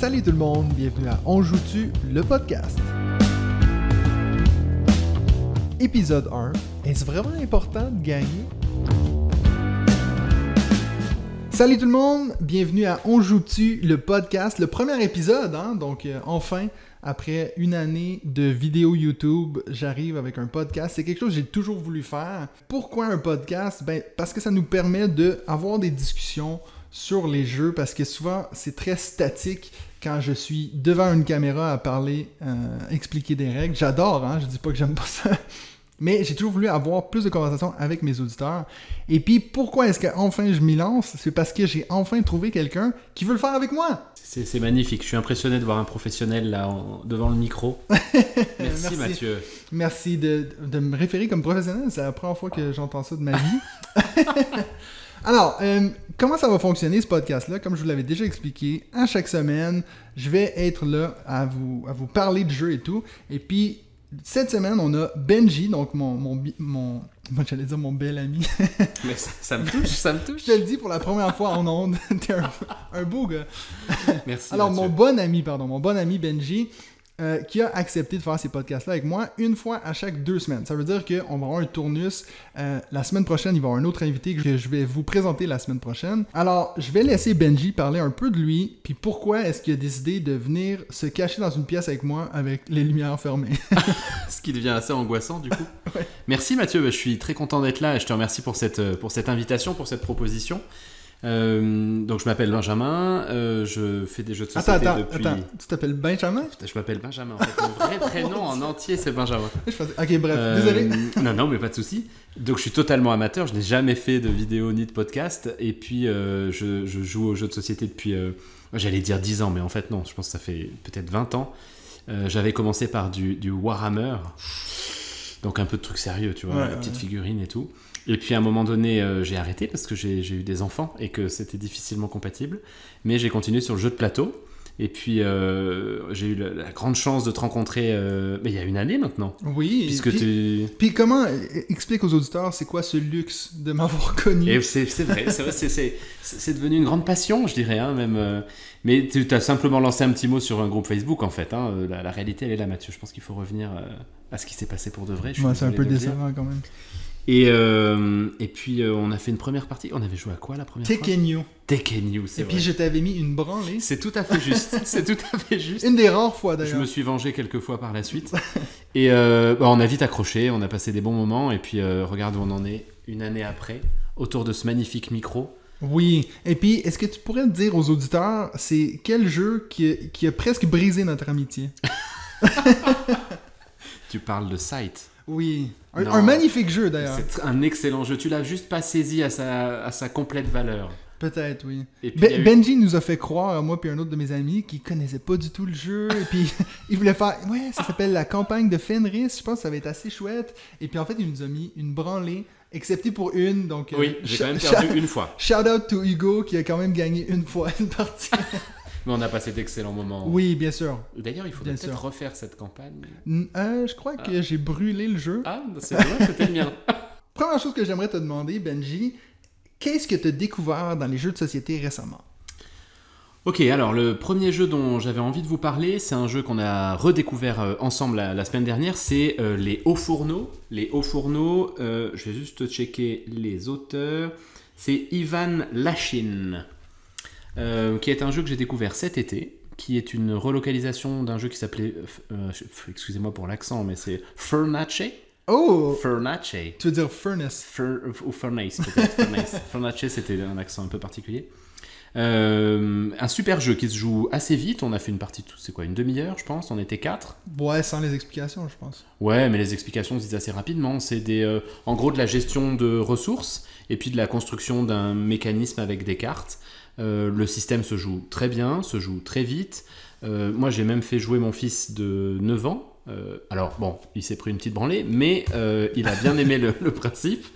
Salut tout le monde, bienvenue à On Joue-tu, le podcast. Épisode 1, est-ce vraiment important de gagner? Salut tout le monde, bienvenue à On Joue-tu, le podcast, le premier épisode, donc enfin, après une année de vidéos YouTube, j'arrive avec un podcast. C'est quelque chose que j'ai toujours voulu faire. Pourquoi un podcast? Parce que ça nous permet d'avoir des discussions sur les jeux, parce que souvent, c'est très statique quand je suis devant une caméra à parler, expliquer des règles. J'adore, je dis pas que j'aime pas ça. Mais j'ai toujours voulu avoir plus de conversations avec mes auditeurs. Et puis, pourquoi est-ce qu'enfin je m'y lance? C'est parce que j'ai enfin trouvé quelqu'un qui veut le faire avec moi. C'est magnifique. Je suis impressionné de voir un professionnel là devant le micro. Merci Mathieu. Merci de me référer comme professionnel. C'est la première fois que j'entends ça de ma vie. Alors, comment ça va fonctionner ce podcast-là? Comme je vous l'avais déjà expliqué, à chaque semaine, je vais être là à vous parler de jeux et tout. Et puis, cette semaine, on a Benji, donc moi j'allais dire mon bel ami. Mais ça me touche, ça me touche. Je te le dis pour la première fois en ondes. T'es un beau gars. Merci. Alors, Mathieu. mon bon ami Benji, qui a accepté de faire ces podcasts-là avec moi une fois à chaque 2 semaines. Ça veut dire qu'on va avoir un tournus. La semaine prochaine, il va y avoir un autre invité que je vais vous présenter la semaine prochaine. Alors, je vais laisser Benji parler un peu de lui, puis pourquoi est-ce qu'il a décidé de venir se cacher dans une pièce avec moi avec les lumières fermées. Ce qui devient assez angoissant du coup. Ouais. Merci Mathieu, je suis très content d'être là et je te remercie pour cette invitation, pour cette proposition. Donc je m'appelle Benjamin, je fais des jeux de société depuis... Attends, tu t'appelles Benjamin? Je m'appelle Benjamin, en fait. Mon vrai prénom en entier c'est Benjamin. Ok, bref, désolé. Non, mais pas de souci. Donc je suis totalement amateur, je n'ai jamais fait de vidéo ni de podcast, et puis je joue aux jeux de société depuis, j'allais dire 10 ans, mais en fait non, je pense que ça fait peut-être 20 ans. J'avais commencé par du Warhammer, donc un peu de trucs sérieux, tu vois, petites figurines et tout. Et puis à un moment donné, j'ai arrêté parce que j'ai eu des enfants et que c'était difficilement compatible. Mais j'ai continué sur le jeu de plateau. Et puis j'ai eu la grande chance de te rencontrer il y a une année maintenant. Oui. Puis comment, explique aux auditeurs, c'est quoi ce luxe de m'avoir connu? Et c'est vrai, c'est devenu une grande passion, je dirais, même. Mais tu as simplement lancé un petit mot sur un groupe Facebook, en fait. La réalité, elle est là, Mathieu. Je pense qu'il faut revenir à ce qui s'est passé pour de vrai. C'est un peu décevant quand même. Et puis on a fait une première partie. On avait joué à quoi la première fois? Tekken You, c'est et vrai. puis je t'avais mis une branlée. C'est tout à fait juste. C'est tout à fait juste. Une des rares fois d'ailleurs. Je me suis vengé quelques fois par la suite. Et on a vite accroché, on a passé des bons moments. Et puis regarde où on en est une année après, autour de ce magnifique micro. Oui, et puis est-ce que tu pourrais dire aux auditeurs, c'est quel jeu qui a presque brisé notre amitié? Tu parles de Sight. Oui, un magnifique jeu d'ailleurs. C'est un excellent jeu, tu l'as juste pas saisi à sa complète valeur. Peut-être, oui. Et puis, Benji nous a fait croire, moi puis un autre de mes amis, qu'il connaissait pas du tout le jeu, et puis il voulait faire, ça s'appelle la campagne de Fenris, je pense que ça va être assez chouette, et puis en fait il nous a mis une branlée, excepté pour une, donc... Oui, j'ai quand même perdu une fois. Shout out to Hugo, qui a quand même gagné une fois une partie. Mais on a passé d'excellents moments. Oui, bien sûr. D'ailleurs, il faudrait peut-être refaire cette campagne. Je crois que j'ai brûlé le jeu. Ah, c'est vrai, c'était le mien. Première chose que j'aimerais te demander, Benji, qu'est-ce que tu as découvert dans les jeux de société récemment? Ok, alors le premier jeu dont j'avais envie de vous parler, c'est un jeu qu'on a redécouvert ensemble la semaine dernière, c'est les Hauts Fourneaux. Les Hauts Fourneaux, je vais juste checker les auteurs, c'est Ivan Lachin. Qui est un jeu que j'ai découvert cet été, qui est une relocalisation d'un jeu qui s'appelait, excusez-moi pour l'accent, mais c'est Furnace. Oh! Furnace. Tu veux dire Furnace? Ou Furnace, peut-être. Furnace, c'était un accent un peu particulier. Un super jeu qui se joue assez vite. On a fait une partie, c'est quoi, une demi-heure, je pense. On était 4. Ouais, sans les explications, je pense. Ouais, mais les explications se disent assez rapidement. C'est en gros de la gestion de ressources et puis de la construction d'un mécanisme avec des cartes. Le système se joue très bien, se joue très vite. Moi, j'ai même fait jouer mon fils de 9 ans. Alors, bon, il s'est pris une petite branlée, mais il a bien aimé le principe.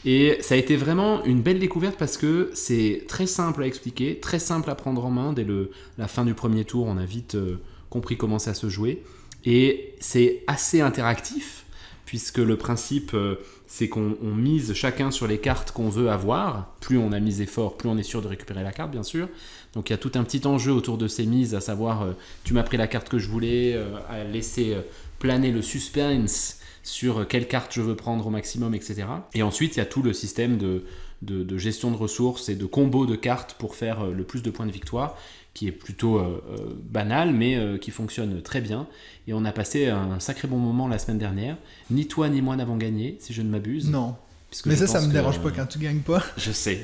Et ça a été vraiment une belle découverte parce que c'est très simple à expliquer, très simple à prendre en main. Dès la fin du premier tour, on a vite compris comment ça se jouait. Et c'est assez interactif, puisque le principe, c'est qu'on mise chacun sur les cartes qu'on veut avoir. Plus on a misé fort, plus on est sûr de récupérer la carte, bien sûr. Donc il y a tout un petit enjeu autour de ces mises, à savoir, tu m'as pris la carte que je voulais, à laisser planer le suspense sur quelle carte je veux prendre au maximum, etc. Et ensuite, il y a tout le système de gestion de ressources et de combo de cartes pour faire le plus de points de victoire, qui est plutôt banal, mais qui fonctionne très bien. Et on a passé un sacré bon moment la semaine dernière. Ni toi ni moi n'avons gagné, si je ne m'abuse. Non. Mais ça me dérange pas quand tu gagnes pas. Je sais.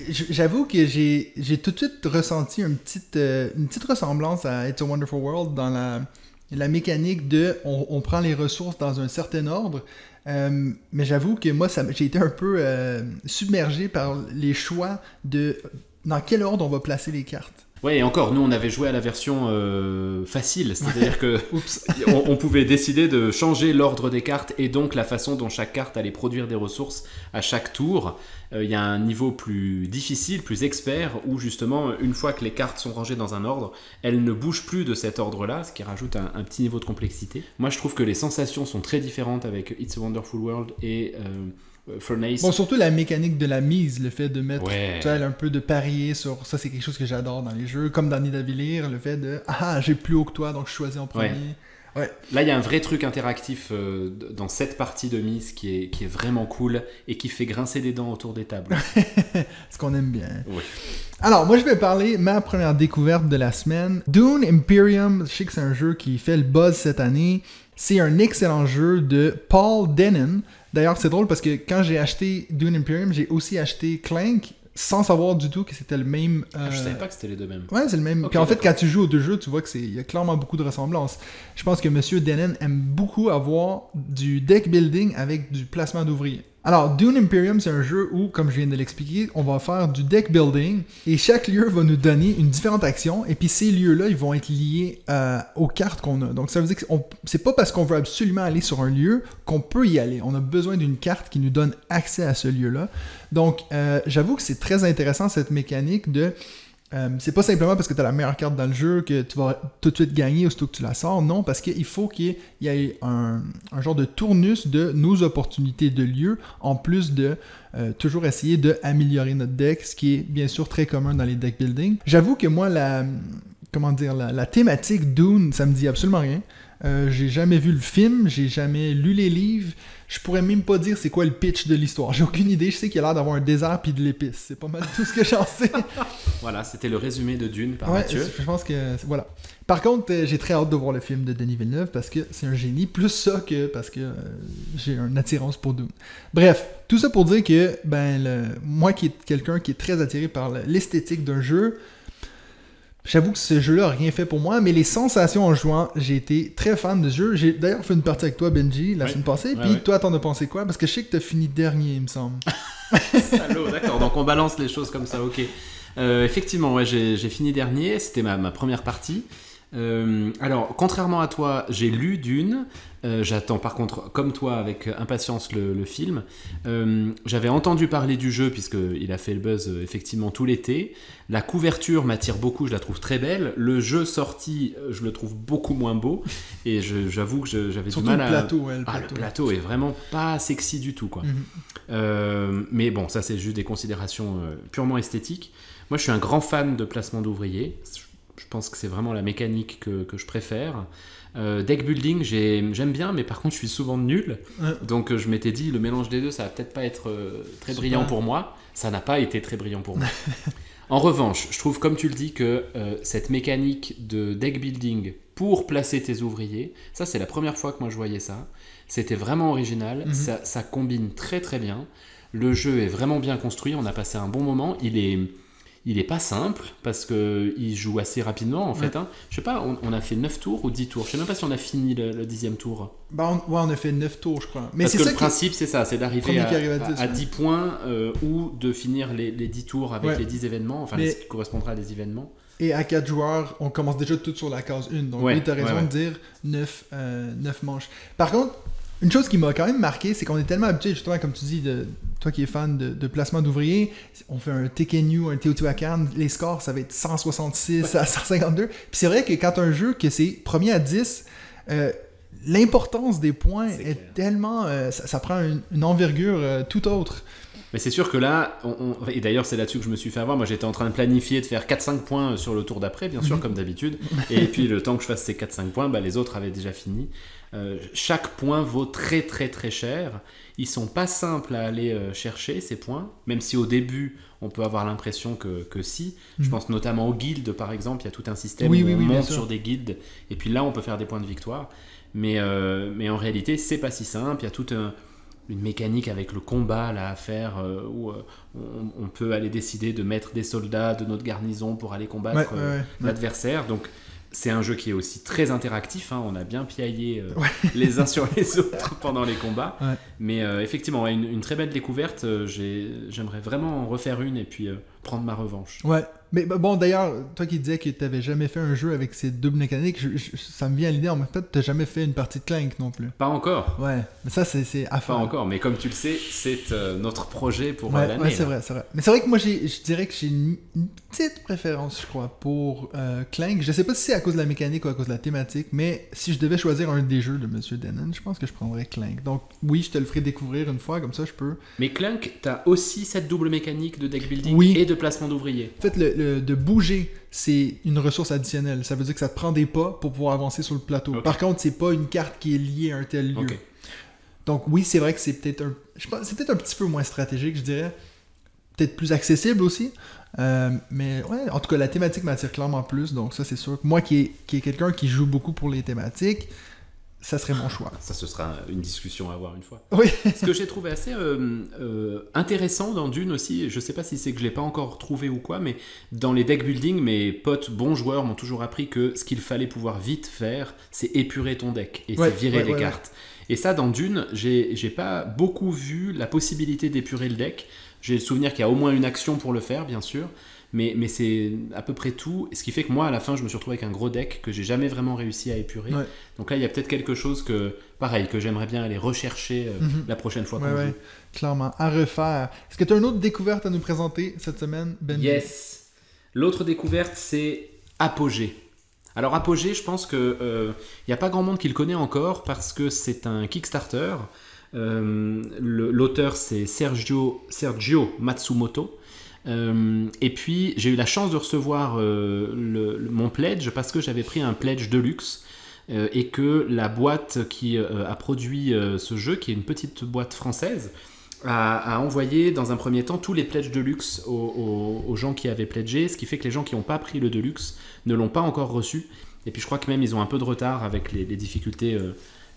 J'avoue que j'ai tout de suite ressenti une petite ressemblance à It's a Wonderful World dans la mécanique de on prend les ressources dans un certain ordre. Mais j'avoue que moi, j'ai été un peu submergé par les choix de dans quel ordre on va placer les cartes. Ouais, et encore, nous on avait joué à la version facile, c'est-à-dire que on pouvait décider de changer l'ordre des cartes et donc la façon dont chaque carte allait produire des ressources à chaque tour. Il y a un niveau plus difficile, plus expert, où justement, une fois que les cartes sont rangées dans un ordre, elles ne bougent plus de cet ordre-là, ce qui rajoute un petit niveau de complexité. Moi je trouve que les sensations sont très différentes avec It's a Wonderful World et Furnace. Bon, surtout la mécanique de la mise, le fait de mettre un peu de parier sur ça, c'est quelque chose que j'adore dans les jeux, comme dans Nidavellir, le fait de j'ai plus haut que toi donc je choisis en premier. Ouais. Là il y a un vrai truc interactif dans cette partie de mise qui est vraiment cool et qui fait grincer des dents autour des tables. Ce qu'on aime bien. Oui. Alors moi je vais parler ma première découverte de la semaine, Dune Imperium. Je sais que c'est un jeu qui fait le buzz cette année. C'est un excellent jeu de Paul Dennen. D'ailleurs, c'est drôle parce que quand j'ai acheté Dune Imperium, j'ai aussi acheté Clank sans savoir du tout que c'était le même... Je savais pas que c'était les deux mêmes. Ouais, c'est le même. Okay, puis en fait, quand tu joues aux deux jeux, tu vois qu'il y a clairement beaucoup de ressemblances. Je pense que Monsieur Dennen aime beaucoup avoir du deck building avec du placement d'ouvriers. Alors, Dune Imperium, c'est un jeu où, comme je viens de l'expliquer, on va faire du deck building et chaque lieu va nous donner une différente action et puis ces lieux-là, ils vont être liés aux cartes qu'on a. Donc, ça veut dire que c'est pas parce qu'on veut absolument aller sur un lieu qu'on peut y aller. On a besoin d'une carte qui nous donne accès à ce lieu-là. Donc, j'avoue que c'est très intéressant cette mécanique de... c'est pas simplement parce que tu as la meilleure carte dans le jeu que tu vas tout de suite gagner aussitôt que tu la sors, non, parce qu'il faut qu'il y ait un genre de tournus de nos opportunités de lieu, en plus de toujours essayer d'améliorer notre deck, ce qui est bien sûr très commun dans les deck building. J'avoue que moi, la thématique Dune, ça me dit absolument rien. J'ai jamais vu le film, j'ai jamais lu les livres. Je pourrais même pas dire c'est quoi le pitch de l'histoire. J'ai aucune idée. Je sais qu'il a l'air d'avoir un désert puis de l'épice. C'est pas mal tout ce que j'en sais. Voilà, c'était le résumé de Dune par Mathieu. Je pense que... Voilà. Par contre, j'ai très hâte de voir le film de Denis Villeneuve parce que c'est un génie. Plus ça que parce que j'ai une attirance pour Dune. Bref, tout ça pour dire que moi qui est quelqu'un qui est très attiré par l'esthétique d'un jeu... J'avoue que ce jeu-là n'a rien fait pour moi, mais les sensations en jouant, j'ai été très fan de ce jeu. J'ai d'ailleurs fait une partie avec toi, Benji, la semaine passée. Puis toi, t'en as pensé quoi? Parce que je sais que t'as fini dernier, il me semble. Salaud, d'accord. Donc on balance les choses comme ça, ok. Effectivement, j'ai fini dernier. C'était ma première partie. Alors, contrairement à toi, j'ai lu Dune. J'attends par contre, comme toi, avec impatience le film. J'avais entendu parler du jeu puisqu'il a fait le buzz effectivement tout l'été. La couverture m'attire beaucoup, je la trouve très belle. Le jeu sorti, je le trouve beaucoup moins beau. Et j'avoue que j'avais du mal à... Surtout le plateau est vraiment pas sexy du tout, quoi. Mais bon, ça c'est juste des considérations purement esthétiques. Moi, je suis un grand fan de placement d'ouvriers. Je pense que c'est vraiment la mécanique que je préfère. Deck building, j'aime bien, mais par contre, je suis souvent nul. Donc, je m'étais dit, le mélange des deux, ça va peut-être pas être très brillant pour moi. Ça n'a pas été très brillant pour moi. En revanche, je trouve, comme tu le dis, que cette mécanique de deck building pour placer tes ouvriers, ça, c'est la première fois que moi je voyais ça. C'était vraiment original. Ça combine très très bien. Le jeu est vraiment bien construit. On a passé un bon moment. Il est pas simple parce qu'il joue assez rapidement en fait. Hein. Je sais pas, on a fait 9 tours ou 10 tours. Je sais même pas si on a fini le 10e tour. On a fait 9 tours, je crois. Mais parce que le principe, c'est ça, c'est d'arriver à 10 points ou de finir les 10 tours avec les 10 événements, enfin ce qui correspondra à des événements. Et à 4 joueurs, on commence déjà tout sur la case 1. Donc oui, tu as raison de dire 9 manches. Par contre, une chose qui m'a quand même marqué, c'est qu'on est tellement habitué, justement, comme tu dis, toi qui es fan de placement d'ouvriers, on fait un Tekkenu, un Teotihuacan, les scores, ça va être 166 à 152. Puis c'est vrai que quand un jeu, que c'est premier à 10, l'importance des points C'est est clair. tellement... ça prend une envergure tout autre. Mais c'est sûr que là, et d'ailleurs c'est là-dessus que je me suis fait avoir, moi j'étais en train de planifier de faire 4-5 points sur le tour d'après, bien sûr, comme d'habitude, et puis le temps que je fasse ces 4-5 points, bah, les autres avaient déjà fini. Chaque point vaut très très très cher, ils sont pas simples à aller chercher ces points, même si au début on peut avoir l'impression que si. Je pense notamment aux guildes par exemple, il y a tout un système où on monte sur des guildes, et puis là on peut faire des points de victoire, mais en réalité c'est pas si simple, il y a toute une mécanique avec le combat là à faire où on peut aller décider de mettre des soldats de notre garnison pour aller combattre l'adversaire. Donc c'est un jeu qui est aussi très interactif, hein. On a bien piaillé les uns sur les autres pendant les combats, mais effectivement une très belle découverte. J'aimerais vraiment en refaire une et puis prendre ma revanche. Ouais, mais bon, d'ailleurs, toi qui disais que tu n'avais jamais fait un jeu avec ces doubles mécaniques, ça me vient à l'idée, en fait, tu n'as jamais fait une partie de Clank non plus. Pas encore. Ouais, mais ça, c'est à faire. Pas encore, mais comme tu le sais, c'est notre projet pour l'année. Ouais, c'est vrai. Mais c'est vrai que moi, je dirais que j'ai une petite préférence, je crois, pour Clank. Je sais pas si c'est à cause de la mécanique ou à cause de la thématique, mais si je devais choisir un des jeux de Monsieur Denon, je pense que je prendrais Clank. Donc oui, je te le ferai découvrir une fois, comme ça je peux... Mais Clank, t'as aussi cette double mécanique de deck building et de placement d'ouvriers. En fait, de bouger, c'est une ressource additionnelle. Ça veut dire que ça te prend des pas pour pouvoir avancer sur le plateau. Par contre, c'est pas une carte qui est liée à un tel lieu. Donc oui, c'est vrai que c'est peut-être c'est peut-être un petit peu moins stratégique, je dirais. Peut-être plus accessible aussi. Mais ouais, en tout cas, la thématique m'attire clairement plus. Donc ça, c'est sûr que moi qui est quelqu'un qui joue beaucoup pour les thématiques, ça serait mon choix. Ça, ce sera une discussion à avoir une fois. Oui. Ce que j'ai trouvé assez intéressant dans Dune aussi, je sais pas si c'est que je l'ai pas encore trouvé ou quoi, mais dans les deck building, mes potes bons joueurs m'ont toujours appris que ce qu'il fallait pouvoir vite faire, c'est épurer ton deck et c'est virer des cartes. Et ça, dans Dune, j'ai pas beaucoup vu la possibilité d'épurer le deck. J'ai le souvenir qu'il y a au moins une action pour le faire, bien sûr, mais c'est à peu près tout. Ce qui fait que moi, à la fin, je me suis retrouvé avec un gros deck que j'ai jamais vraiment réussi à épurer. Donc là, il y a peut-être quelque chose que j'aimerais bien aller rechercher la prochaine fois qu'on joue. Clairement, à refaire. Est-ce que tu as une autre découverte à nous présenter cette semaine, Ben? Yes. L'autre découverte, c'est Apogée. Alors Apogée, je pense que y a pas grand monde qui le connaît encore parce que c'est un Kickstarter. L'auteur, c'est Sergio Matsumoto. Et puis j'ai eu la chance de recevoir mon pledge parce que j'avais pris un pledge Deluxe et que la boîte qui a produit ce jeu, qui est une petite boîte française, a envoyé dans un premier temps tous les pledges Deluxe aux gens qui avaient pledgé, ce qui fait que les gens qui n'ont pas pris le Deluxe ne l'ont pas encore reçu. Et puis je crois que même ils ont un peu de retard avec les difficultés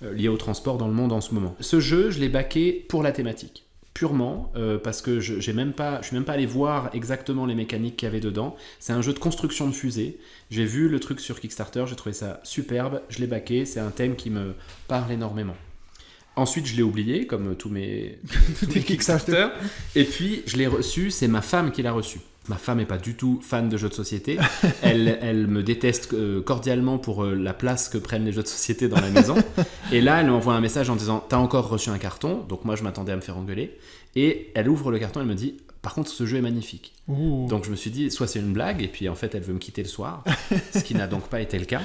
liées au transport dans le monde en ce moment. Ce jeu, je l'ai backé pour la thématique. Purement parce que je suis même pas allé voir exactement les mécaniques qu'il y avait dedans. C'est un jeu de construction de fusée. J'ai vu le truc sur Kickstarter, j'ai trouvé ça superbe, je l'ai backé, c'est un thème qui me parle énormément. Ensuite, je l'ai oublié, comme tous mes Kickstarter. Et puis, je l'ai reçu, c'est ma femme qui l'a reçu. Ma femme n'est pas du tout fan de jeux de société. Elle me déteste cordialement pour la place que prennent les jeux de société dans la maison. Et là, elle m'envoie un message en disant « T'as encore reçu un carton ?» Donc moi, je m'attendais à me faire engueuler. Et elle ouvre le carton et elle me dit « Par contre, ce jeu est magnifique. » Donc je me suis dit, soit c'est une blague, et puis en fait, elle veut me quitter le soir, ce qui n'a donc pas été le cas.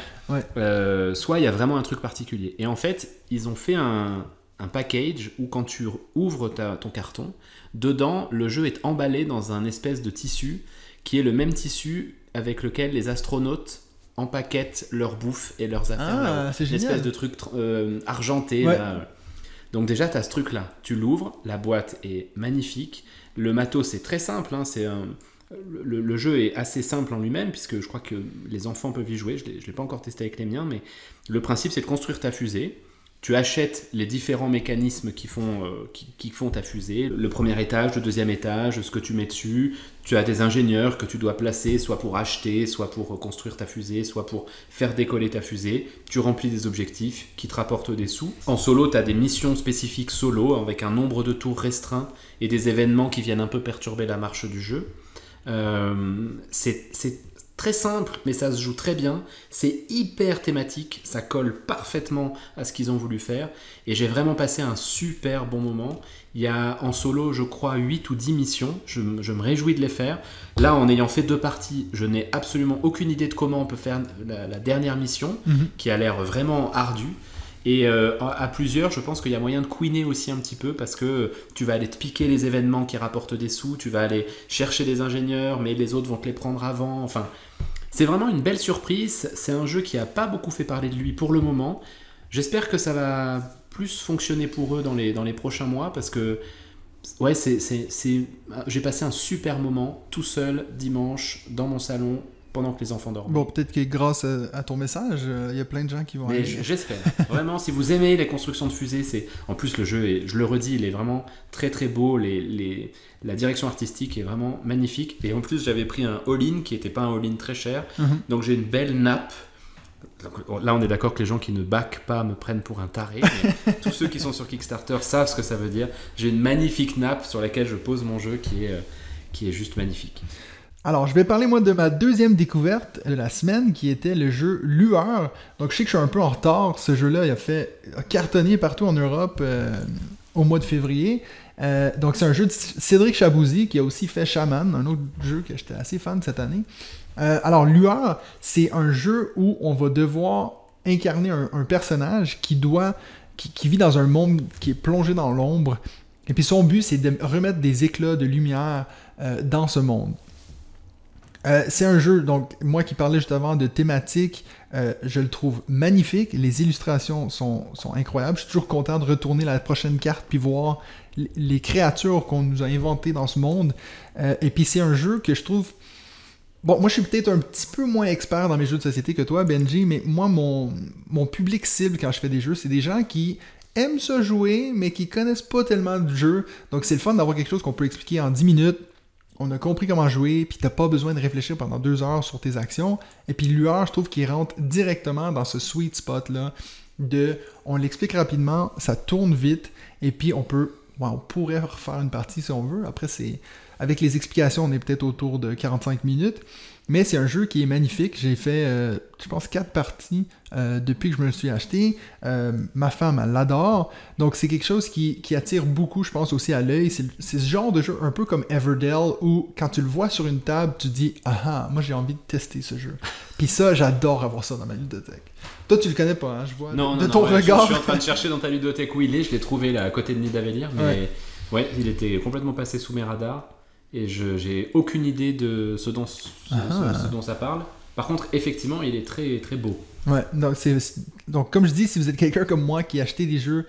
Soit il y a vraiment un truc particulier. Et en fait, ils ont fait un package où quand tu ouvres ton carton, dedans, le jeu est emballé dans un espèce de tissu qui est le même tissu avec lequel les astronautes empaquettent leur bouffe et leurs affaires. C'est génial. Une espèce de truc argenté. Là. Donc déjà, tu as ce truc-là. Tu l'ouvres, la boîte est magnifique. Le matos, c'est très simple. Hein, le jeu est assez simple en lui-même, puisque je crois que les enfants peuvent y jouer. Je ne l'ai pas encore testé avec les miens, mais le principe, c'est de construire ta fusée. Tu achètes les différents mécanismes qui font ta fusée, le premier étage, le deuxième étage, ce que tu mets dessus. Tu as des ingénieurs que tu dois placer, soit pour acheter, soit pour construire ta fusée, soit pour faire décoller ta fusée. Tu remplis des objectifs qui te rapportent des sous. En solo, tu as des missions spécifiques solo, avec un nombre de tours restreint et des événements qui viennent un peu perturber la marche du jeu. C'est très simple, mais ça se joue très bien. C'est hyper thématique, ça colle parfaitement à ce qu'ils ont voulu faire. Et j'ai vraiment passé un super bon moment. Il y a en solo, je crois, 8 ou 10 missions. Je me réjouis de les faire. Là, en ayant fait 2 parties, je n'ai absolument aucune idée de comment on peut faire la dernière mission, qui a l'air vraiment ardue. Et à plusieurs, je pense qu'il y a moyen de queener aussi un petit peu parce que tu vas aller te piquer les événements qui rapportent des sous, tu vas aller chercher des ingénieurs, mais les autres vont te les prendre avant. Enfin, c'est vraiment une belle surprise. C'est un jeu qui n'a pas beaucoup fait parler de lui pour le moment. J'espère que ça va plus fonctionner pour eux dans les prochains mois parce que ouais, j'ai passé un super moment tout seul dimanche dans mon salon pendant que les enfants dorment. Bon, peut-être que grâce à ton message, il y a plein de gens qui vont aller... J'espère. Vraiment, si vous aimez les constructions de fusées, en plus le jeu, je le redis, il est vraiment très très beau. La direction artistique est vraiment magnifique. Et en plus, j'avais pris un all-in qui n'était pas un all-in très cher. Donc j'ai une belle nappe. Donc, là, on est d'accord que les gens qui ne backent pas me prennent pour un taré. Mais tous ceux qui sont sur Kickstarter savent ce que ça veut dire. J'ai une magnifique nappe sur laquelle je pose mon jeu qui est juste magnifique. Alors, je vais parler, moi, de ma deuxième découverte de la semaine, qui était le jeu Lueur. Donc, je sais que je suis un peu en retard. Ce jeu-là, il a cartonné partout en Europe au mois de février. Donc, c'est un jeu de Cédric Chabouzy, qui a aussi fait Shaman, un autre jeu que j'étais assez fan cette année. Alors, Lueur, c'est un jeu où on va devoir incarner un personnage qui vit dans un monde qui est plongé dans l'ombre. Et puis, son but, c'est de remettre des éclats de lumière dans ce monde. C'est un jeu, donc moi qui parlais juste avant de thématique, je le trouve magnifique, les illustrations sont incroyables, je suis toujours content de retourner la prochaine carte puis voir les créatures qu'on nous a inventées dans ce monde, et puis c'est un jeu que je trouve... Bon, moi je suis peut-être un petit peu moins expert dans mes jeux de société que toi, Benji, mais moi mon public cible quand je fais des jeux, c'est des gens qui aiment ça jouer, mais qui connaissent pas tellement de jeu, donc c'est le fun d'avoir quelque chose qu'on peut expliquer en 10 minutes. On a compris comment jouer, puis t'as pas besoin de réfléchir pendant 2 heures sur tes actions. Et puis Lueur, je trouve qu'il rentre directement dans ce sweet spot-là on l'explique rapidement, ça tourne vite, et puis on pourrait refaire une partie si on veut. Après, avec les explications, on est peut-être autour de 45 minutes. Mais c'est un jeu qui est magnifique. J'ai fait, je pense, 4 parties depuis que je me le suis acheté. Ma femme, elle l'adore. Donc, c'est quelque chose qui attire beaucoup, je pense, aussi à l'œil. C'est ce genre de jeu un peu comme Everdell où, quand tu le vois sur une table, tu dis « Ah, moi, j'ai envie de tester ce jeu. » Puis ça, j'adore avoir ça dans ma ludothèque. Toi, tu le connais pas, hein, je vois, non, ton regard. Je suis en train de chercher dans ta ludothèque où il est. Je l'ai trouvé là, à côté de Nidavellir. Mais ouais, il était complètement passé sous mes radars. Et j'ai aucune idée de ce dont ça parle. Par contre, effectivement, il est très, très beau. Ouais, donc comme je dis, si vous êtes quelqu'un comme moi qui achetait des jeux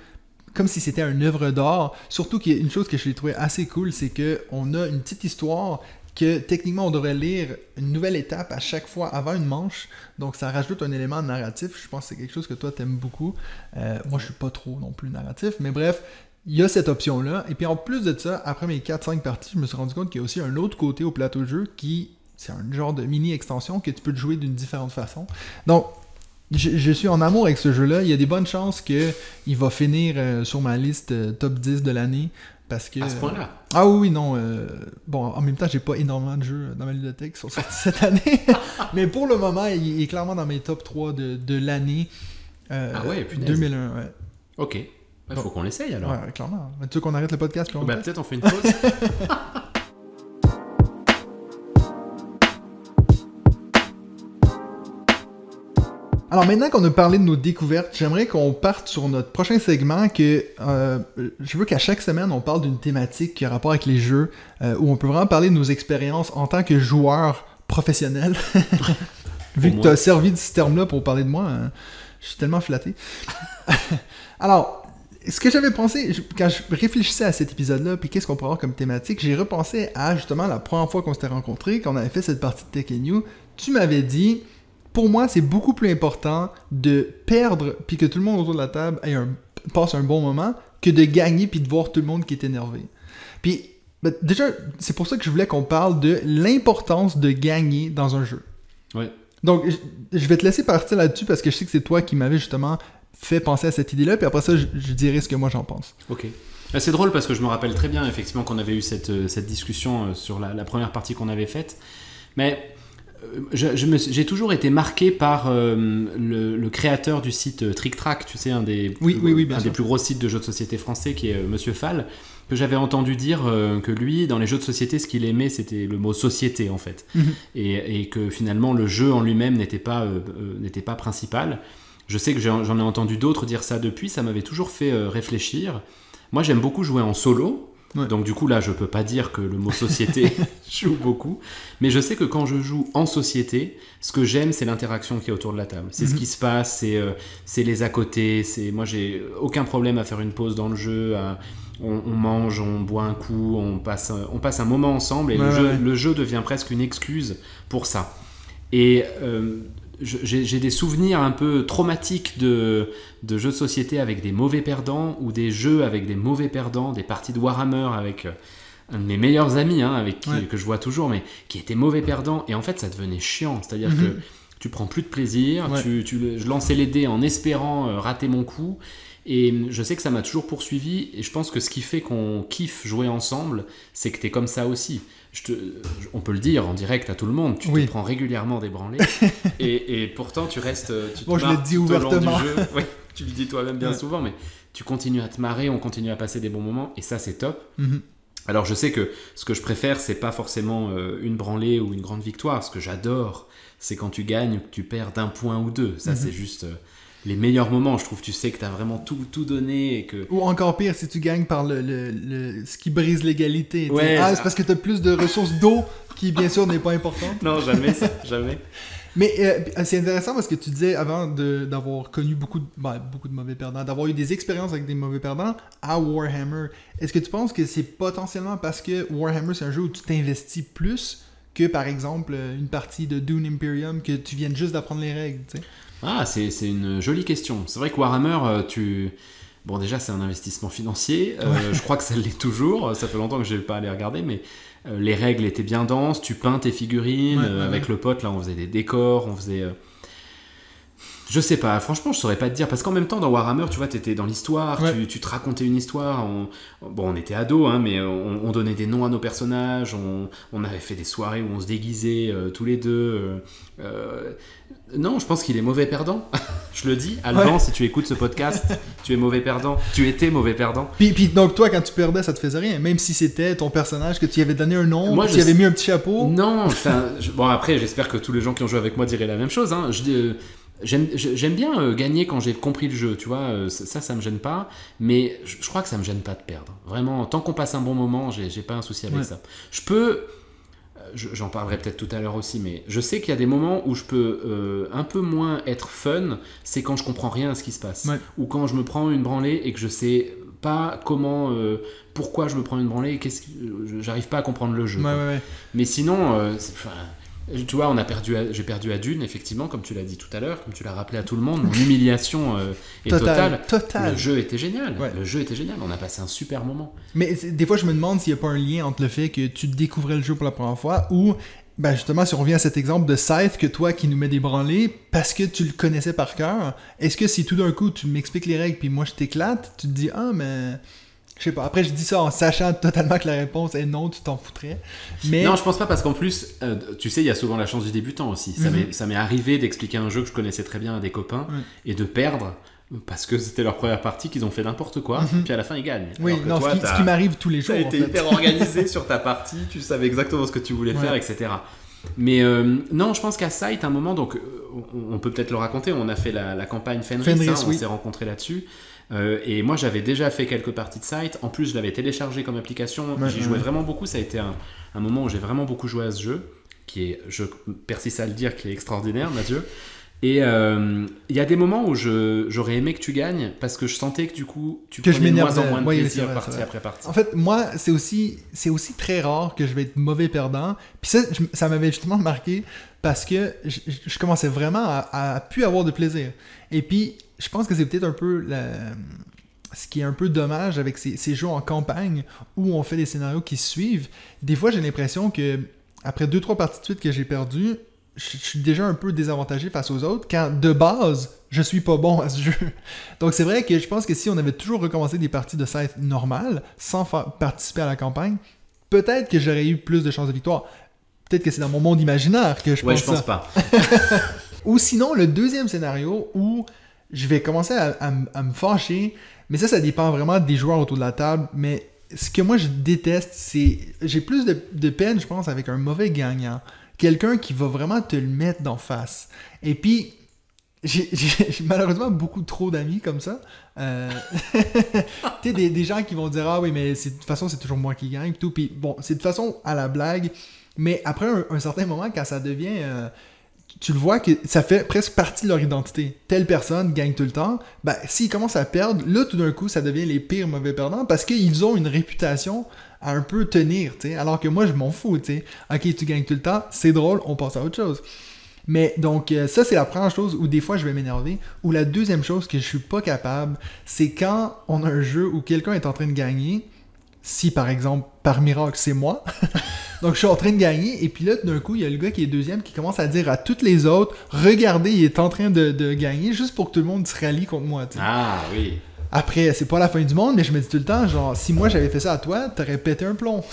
comme si c'était une œuvre d'art, surtout qu'il y a une chose que j'ai trouvé assez cool, c'est qu'on a une petite histoire que techniquement on devrait lire une nouvelle étape à chaque fois avant une manche, donc ça rajoute un élément narratif. Je pense que c'est quelque chose que toi t'aimes beaucoup. Moi je suis pas trop non plus narratif, mais bref, il y a cette option-là. Et puis en plus de ça, après mes 4-5 parties, je me suis rendu compte qu'il y a aussi un autre côté au plateau de jeu c'est un genre de mini-extension que tu peux jouer d'une différente façon. Donc, je suis en amour avec ce jeu-là. Il y a des bonnes chances qu'il va finir sur ma liste top 10 de l'année. Parce que, à ce point-là? Ah oui, non. Bon, en même temps, j'ai pas énormément de jeux dans ma ludothèque qui sont sortis cette année. Mais pour le moment, il est clairement dans mes top 3 de l'année. Ah ouais, punaise. 2001, ouais. Ok. Il faut qu'on l'essaye alors. Ouais, clairement. Tu veux qu'on arrête le podcast puis on peut-être on fait une pause. Alors maintenant qu'on a parlé de nos découvertes, j'aimerais qu'on parte sur notre prochain segment que je veux qu'à chaque semaine on parle d'une thématique qui a rapport avec les jeux, où on peut vraiment parler de nos expériences en tant que joueur professionnel. Vu que tu as servi de ce terme-là pour parler de moi, je suis tellement flatté. Alors, ce que j'avais pensé, quand je réfléchissais à cet épisode-là, puis qu'est-ce qu'on pourrait avoir comme thématique, j'ai repensé à justement la première fois qu'on s'était rencontrés, qu'on avait fait cette partie de Tech & New. Tu m'avais dit... Pour moi, c'est beaucoup plus important de perdre puis que tout le monde autour de la table passe un bon moment que de gagner puis de voir tout le monde qui est énervé. Puis, déjà, c'est pour ça que je voulais qu'on parle de l'importance de gagner dans un jeu. Ouais. Donc, je vais te laisser partir là-dessus parce que je sais que c'est toi qui m'avais justement fait penser à cette idée-là, puis après ça, je dirai ce que moi j'en pense. Ok. C'est drôle parce que je me rappelle très bien, effectivement, qu'on avait eu cette discussion sur la première partie qu'on avait faite. Mais... j'ai toujours été marqué par le créateur du site Trick Track, tu sais, un des plus gros sites de jeux de société français, qui est Monsieur Fall, que j'avais entendu dire que lui, dans les jeux de société, ce qu'il aimait, c'était le mot société, en fait. Et que finalement, le jeu en lui-même n'était pas principal. Je sais que j'en ai entendu d'autres dire ça depuis, ça m'avait toujours fait réfléchir. Moi, j'aime beaucoup jouer en solo. Ouais. Donc du coup là je peux pas dire que le mot société joue beaucoup, mais je sais que quand je joue en société, ce que j'aime c'est l'interaction qui est autour de la table, c'est ce qui se passe, c'est les à côté, moi j'ai aucun problème à faire une pause dans le jeu, on mange, on boit un coup, on passe un moment ensemble et le jeu devient presque une excuse pour ça. Et j'ai des souvenirs un peu traumatiques de jeux de société avec des mauvais perdants ou des jeux avec des mauvais perdants, des parties de Warhammer avec un de mes meilleurs amis, que je vois toujours, mais qui était mauvais perdant. Et en fait, ça devenait chiant. C'est-à-dire que tu prends plus de plaisir, je lançais les dés en espérant rater mon coup. Et je sais que ça m'a toujours poursuivi. Et je pense que ce qui fait qu'on kiffe jouer ensemble, c'est que t'es comme ça aussi. On peut le dire en direct à tout le monde, tu te prends régulièrement des branlées et pourtant tu restes, tu te je le dis ouvertement. Du jeu. Ouais, tu le dis toi-même bien souvent, mais tu continues à te marrer, on continue à passer des bons moments et ça c'est top. Alors je sais que ce que je préfère c'est pas forcément une branlée ou une grande victoire, ce que j'adore c'est quand tu gagnes ou que tu perds d'un point ou deux, ça c'est juste... les meilleurs moments, je trouve, tu sais que t'as vraiment tout donné et que... Ou encore pire, si tu gagnes par ce qui brise l'égalité. Ouais, c'est parce que t'as plus de ressources d'eau qui, bien sûr, n'est pas importante. Non, jamais ça, jamais. Mais c'est intéressant parce que tu disais, avant d'avoir connu beaucoup de mauvais perdants, d'avoir eu des expériences avec des mauvais perdants à Warhammer, est-ce que tu penses que c'est potentiellement parce que Warhammer, c'est un jeu où tu t'investis plus que, par exemple, une partie de Dune Imperium, que tu viennes juste d'apprendre les règles, tu sais? Ah, c'est une jolie question. C'est vrai que Warhammer, bon, déjà, c'est un investissement financier. Je crois que ça l'est toujours. Ça fait longtemps que je n'ai pas allé regarder, mais les règles étaient bien denses. Tu peins tes figurines. Avec le pote, là, on faisait des décors. On faisait... Je sais pas. Franchement, je saurais pas te dire. Parce qu'en même temps, dans Warhammer, tu vois, t'étais dans l'histoire. Tu te racontais une histoire. On était ados, mais on donnait des noms à nos personnages. On avait fait des soirées où on se déguisait tous les deux. Non, je pense qu'il est mauvais perdant. Je le dis, Alban, si tu écoutes ce podcast, tu es mauvais perdant. Tu étais mauvais perdant. Puis donc toi, quand tu perdais, ça te faisait rien. Même si c'était ton personnage, que tu y avais donné un nom, que tu y avais mis un petit chapeau. Non, bon après, j'espère que tous les gens qui ont joué avec moi diraient la même chose. J'aime bien gagner quand j'ai compris le jeu, tu vois, ça me gêne pas, mais je crois que ça me gêne pas de perdre. Vraiment, tant qu'on passe un bon moment, j'ai pas un souci avec ça. J'en parlerai peut-être tout à l'heure aussi, mais je sais qu'il y a des moments où je peux un peu moins être fun, c'est quand je comprends rien à ce qui se passe. Ou quand je me prends une branlée et que je sais pas pourquoi je me prends une branlée et j'arrive pas à comprendre le jeu. Mais sinon, tu vois, j'ai perdu à Dune, effectivement, comme tu l'as dit tout à l'heure, comme tu l'as rappelé à tout le monde, mon humiliation est totale. Le jeu était génial. Le jeu était génial, on a passé un super moment. Mais des fois, je me demande s'il n'y a pas un lien entre le fait que tu découvrais le jeu pour la première fois ou, justement, si on revient à cet exemple de Scythe, que toi qui nous mets des branlées, parce que tu le connaissais par cœur, est-ce que si tout d'un coup tu m'expliques les règles puis moi je t'éclate, tu te dis « Ah, mais... » Je sais pas, après je dis ça en sachant totalement que la réponse est non, tu t'en foutrais. Mais... Non, je pense pas parce qu'en plus, tu sais, il y a souvent la chance du débutant aussi. Ça m'est arrivé d'expliquer un jeu que je connaissais très bien à des copains et de perdre parce que c'était leur première partie, qu'ils ont fait n'importe quoi, puis à la fin ils gagnent. Oui, non, toi, ce qui m'arrive tous les jours. Tu as été hyper organisé sur ta partie, tu savais exactement ce que tu voulais faire, etc. Mais non, je pense qu'à Scythe, un moment, donc on peut peut-être le raconter, on a fait la campagne Fenris, on s'est rencontrés là-dessus. Et moi j'avais déjà fait quelques parties de Scythe, en plus je l'avais téléchargé comme application, j'y jouais vraiment beaucoup, ça a été un moment où j'ai vraiment beaucoup joué à ce jeu, qui est, je persiste à le dire, qui est extraordinaire, Mathieu. Et il y a des moments où j'aurais aimé que tu gagnes, parce que je sentais que du coup tu prenais de moins en moins de plaisir partie après partie. En fait, moi c'est aussi très rare que je vais être mauvais perdant, puis ça m'avait justement marqué, parce que je commençais vraiment à plus avoir de plaisir. Et puis je pense que c'est peut-être un peu ce qui est un peu dommage avec ces jeux en campagne où on fait des scénarios qui se suivent. Des fois, j'ai l'impression que après 2-3 parties de suite que j'ai perdues, je suis déjà un peu désavantagé face aux autres quand, de base, je suis pas bon à ce jeu. Donc, c'est vrai que je pense que si on avait toujours recommencé des parties de Scythe normales, sans participer à la campagne, peut-être que j'aurais eu plus de chances de victoire. Peut-être que c'est dans mon monde imaginaire que je pense ça. Ouais, je pense pas. Ou sinon, le deuxième scénario où je vais commencer à me fâcher, mais ça dépend vraiment des joueurs autour de la table, mais ce que moi je déteste, c'est... J'ai plus de peine, je pense, avec un mauvais gagnant. Quelqu'un qui va vraiment te le mettre d'en face. Et puis, J'ai malheureusement beaucoup trop d'amis comme ça. Tu sais, des gens qui vont dire « Ah oui, mais de toute façon, c'est toujours moi qui gagne. » tout. Puis bon, c'est de toute façon à la blague. Mais après un certain moment, quand ça devient... tu le vois que ça fait presque partie de leur identité. Telle personne gagne tout le temps. Ben, s'ils commencent à perdre, là, tout d'un coup, ça devient les pires mauvais perdants parce qu'ils ont une réputation à un peu tenir, tu sais. Alors que moi, je m'en fous, tu sais. Ok, tu gagnes tout le temps, c'est drôle, on passe à autre chose. Mais donc, ça, c'est la première chose où des fois, je vais m'énerver. Ou la deuxième chose que je suis pas capable, c'est quand on a un jeu où quelqu'un est en train de gagner, si, par exemple, par miracle, c'est moi. Donc, je suis en train de gagner, et puis là, d'un coup, il y a le gars qui est deuxième qui commence à dire à toutes les autres, regardez, il est en train de gagner, juste pour que tout le monde se rallie contre moi, tu sais. Ah, oui. Après, c'est pas la fin du monde, mais je me dis tout le temps, genre, si moi j'avais fait ça à toi, t'aurais pété un plomb.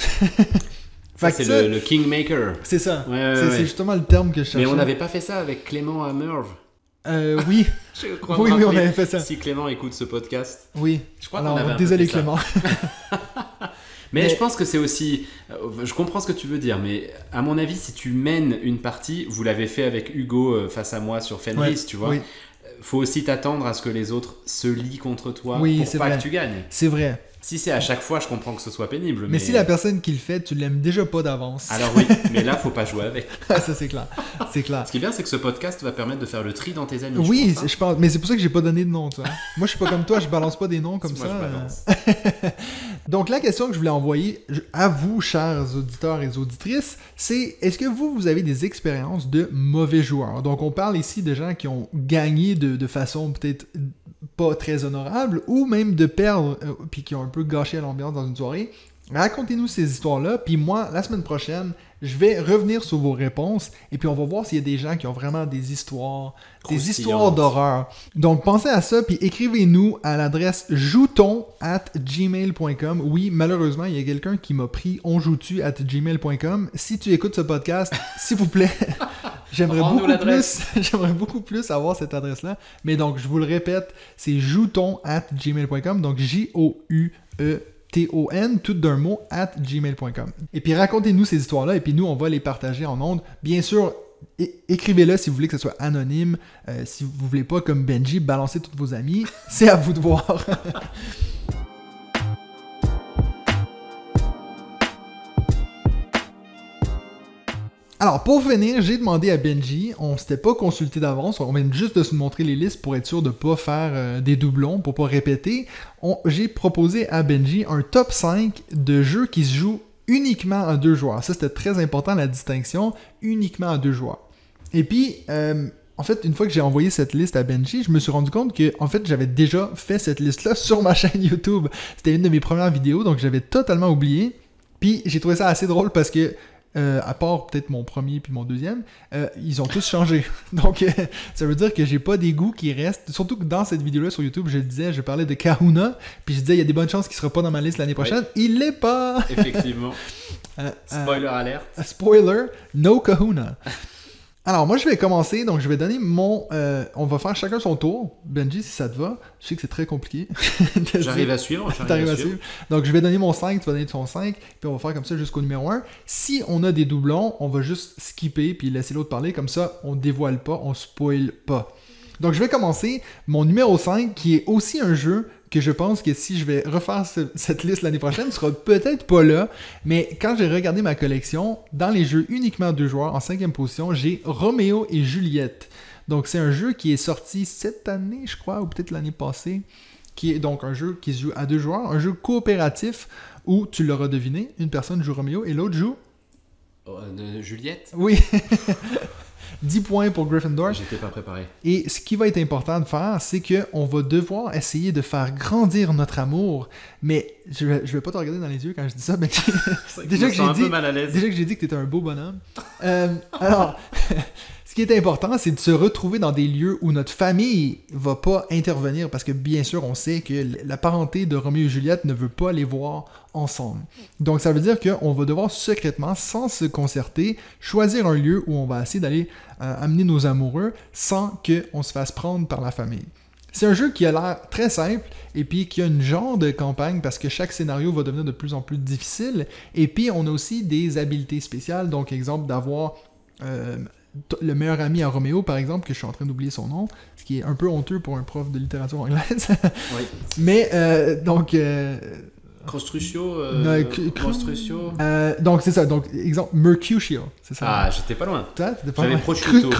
Ça, c'est le Kingmaker. C'est ça. Ouais, c'est justement le terme que je cherchais. Mais on n'avait pas fait ça avec Clément à Merv. Oui. Je crois oui, on avait fait ça. Si Clément écoute ce podcast. Oui. Je crois Alors, qu'on avait désolé Clément. Mais je pense que c'est aussi... Je comprends ce que tu veux dire, mais à mon avis, si tu mènes une partie, vous l'avez fait avec Hugo face à moi sur Fenris, tu vois, faut aussi t'attendre à ce que les autres se lient contre toi pour pas que tu gagnes. C'est vrai. Si c'est à chaque fois, je comprends que ce soit pénible. Mais si la personne qui le fait, tu l'aimes déjà pas d'avance. Alors oui, mais là, faut pas jouer avec. Ça, c'est clair. C'est clair. Ce qui est bien, c'est que ce podcast va permettre de faire le tri dans tes amis. Oui, je pense. Mais c'est pour ça que j'ai pas donné de nom, toi. Moi, je suis pas comme toi, je balance pas des noms comme ça. Moi, je balance. Donc, la question que je voulais envoyer à vous, chers auditeurs et auditrices, c'est est-ce que vous avez des expériences de mauvais joueurs? Donc, on parle ici de gens qui ont gagné de façon peut-être pas très honorable ou même de perdre puis qui ont un peu gâché l'ambiance dans une soirée. Racontez-nous ces histoires-là, puis moi, la semaine prochaine, je vais revenir sur vos réponses et puis on va voir s'il y a des gens qui ont vraiment des histoires d'horreur. Donc, pensez à ça, puis écrivez-nous à l'adresse jouton@gmail.com. Oui, malheureusement, il y a quelqu'un qui m'a pris onjoutu@gmail.com. Si tu écoutes ce podcast, s'il vous plaît, j'aimerais beaucoup plus avoir cette adresse-là. Mais donc, je vous le répète, c'est jouton@gmail.com, donc JOUETON, tout d'un mot, @gmail.com. Et puis racontez-nous ces histoires-là, et puis nous, on va les partager en ondes. Bien sûr, écrivez-le si vous voulez que ce soit anonyme. Si vous voulez pas, comme Benji, balancer tous vos amis, c'est à vous de voir. Alors, pour finir, j'ai demandé à Benji, on s'était pas consulté d'avance, on vient juste de se montrer les listes pour être sûr de pas faire des doublons, pour pas répéter. J'ai proposé à Benji un top 5 de jeux qui se jouent uniquement à 2 joueurs. Ça, c'était très important, la distinction, uniquement à 2 joueurs. Et puis, en fait, une fois que j'ai envoyé cette liste à Benji, je me suis rendu compte que, en fait, j'avais déjà fait cette liste-là sur ma chaîne YouTube. C'était une de mes premières vidéos, donc j'avais totalement oublié. Puis, j'ai trouvé ça assez drôle parce que à part peut-être mon premier puis mon deuxième, ils ont tous changé. Donc, ça veut dire que j'ai pas des goûts qui restent. Surtout que dans cette vidéo-là sur YouTube, je parlais de Kahuna, puis je disais, il y a des bonnes chances qu'il sera pas dans ma liste l'année prochaine. Oui. Il l'est pas! Effectivement. Spoiler alert. Spoiler, no Kahuna. Alors, moi, je vais commencer. Donc, je vais donner mon... on va faire chacun son tour. Benji, si ça te va. Je sais que c'est très compliqué. J'arrive à suivre. T'arrives à suivre. Donc, je vais donner mon 5, tu vas donner ton 5. Puis, on va faire comme ça jusqu'au numéro 1. Si on a des doublons, on va juste skipper puis laisser l'autre parler. Comme ça, on dévoile pas, on spoil pas. Donc, je vais commencer. Mon numéro 5, qui est aussi un jeu que je pense que si je vais refaire cette liste l'année prochaine, ne sera peut-être pas là, mais quand j'ai regardé ma collection, dans les jeux uniquement 2 joueurs, en 5e position, j'ai Roméo et Juliette. Donc c'est un jeu qui est sorti cette année, je crois, ou peut-être l'année passée, qui est donc un jeu qui se joue à 2 joueurs, un jeu coopératif où, tu l'auras deviné, une personne joue Roméo et l'autre joue... Juliette? Oui. 10 points pour Gryffindor. J'étais pas préparé. Et ce qui va être important de faire, c'est qu'on va devoir essayer de faire grandir notre amour. Mais je vais pas te regarder dans les yeux quand je dis ça. Mais déjà que j'ai dit que t'étais un beau bonhomme. Alors, ce qui est important, c'est de se retrouver dans des lieux où notre famille va pas intervenir. Parce que bien sûr, on sait que la parenté de Roméo et Juliette ne veut pas les voir ensemble. Donc ça veut dire qu'on va devoir secrètement, sans se concerter, choisir un lieu où on va essayer d'aller amener nos amoureux sans qu'on se fasse prendre par la famille. C'est un jeu qui a l'air très simple et puis qui a une genre de campagne parce que chaque scénario va devenir de plus en plus difficile. Et puis on a aussi des habiletés spéciales, donc exemple d'avoir le meilleur ami à Roméo, par exemple, que je suis en train d'oublier son nom, ce qui est un peu honteux pour un prof de littérature anglaise. Oui. Mais, donc... Crostruccio, Crostruccio. Donc, c'est ça. Donc, exemple, Mercutio. C'est ça. Ah, j'étais pas loin. Toi, t'étais pas J'avais loin. prosciutto.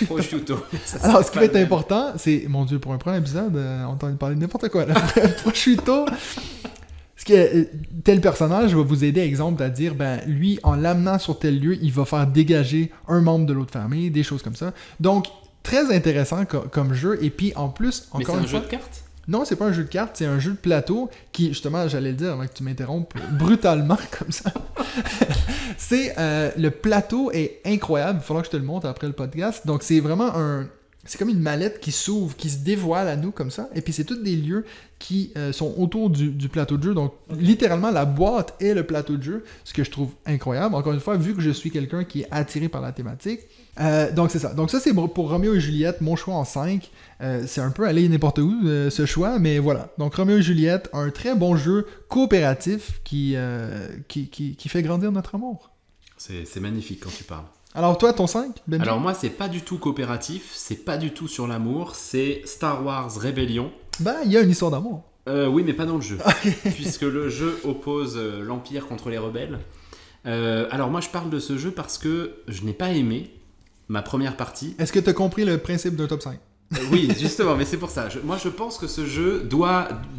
Prosciutto. Ça, Alors, ce qui pas va être le même. important, c'est... Mon Dieu, pour un premier épisode, on t'en parler de n'importe quoi. Là. Prosciutto... tel personnage va vous aider, exemple, à dire, ben, lui, en l'amenant sur tel lieu, il va faire dégager un membre de l'autre famille, des choses comme ça. Donc, très intéressant comme jeu. Et puis, en plus, Mais encore c'est une un fois... jeu de cartes? Non, c'est pas un jeu de cartes, c'est un jeu de plateau qui, justement, j'allais le dire avant que tu m'interrompes brutalement comme ça. Le plateau est incroyable, il faudra que je te le montre après le podcast. Donc, c'est vraiment c'est comme une mallette qui s'ouvre, qui se dévoile à nous comme ça. Et puis, c'est tous des lieux qui sont autour du plateau de jeu. Donc, littéralement, la boîte est le plateau de jeu, ce que je trouve incroyable. Encore une fois, vu que je suis quelqu'un qui est attiré par la thématique. Donc, c'est ça. Donc, ça, c'est pour Roméo et Juliette, mon choix en 5. C'est un peu aller n'importe où, ce choix, mais voilà. Donc, Roméo et Juliette, un très bon jeu coopératif qui fait grandir notre amour. C'est magnifique quand tu parles. Alors, toi, ton 5, Benji? Alors moi, c'est pas du tout coopératif, c'est pas du tout sur l'amour, c'est Star Wars Rebellion. Ben, il y a une histoire d'amour. Oui, mais pas dans le jeu, puisque le jeu oppose l'Empire contre les rebelles. Alors moi, je parle de ce jeu parce que je n'ai pas aimé ma première partie. Est-ce que tu as compris le principe d'un top 5? Oui, justement, mais c'est pour ça. Moi, je pense que ce jeu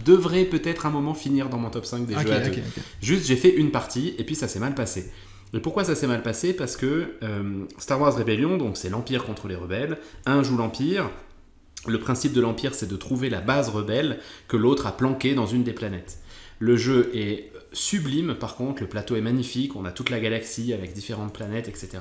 devrait peut-être un moment finir dans mon top 5 des jeux à deux. Okay. Juste, j'ai fait une partie et puis ça s'est mal passé. Et pourquoi ça s'est mal passé? Parce que Star Wars Rebellion, donc c'est l'Empire contre les rebelles. Un joue l'Empire. Le principe de l'Empire, c'est de trouver la base rebelle que l'autre a planquée dans une des planètes. Le jeu est sublime, par contre, le plateau est magnifique, on a toute la galaxie avec différentes planètes, etc.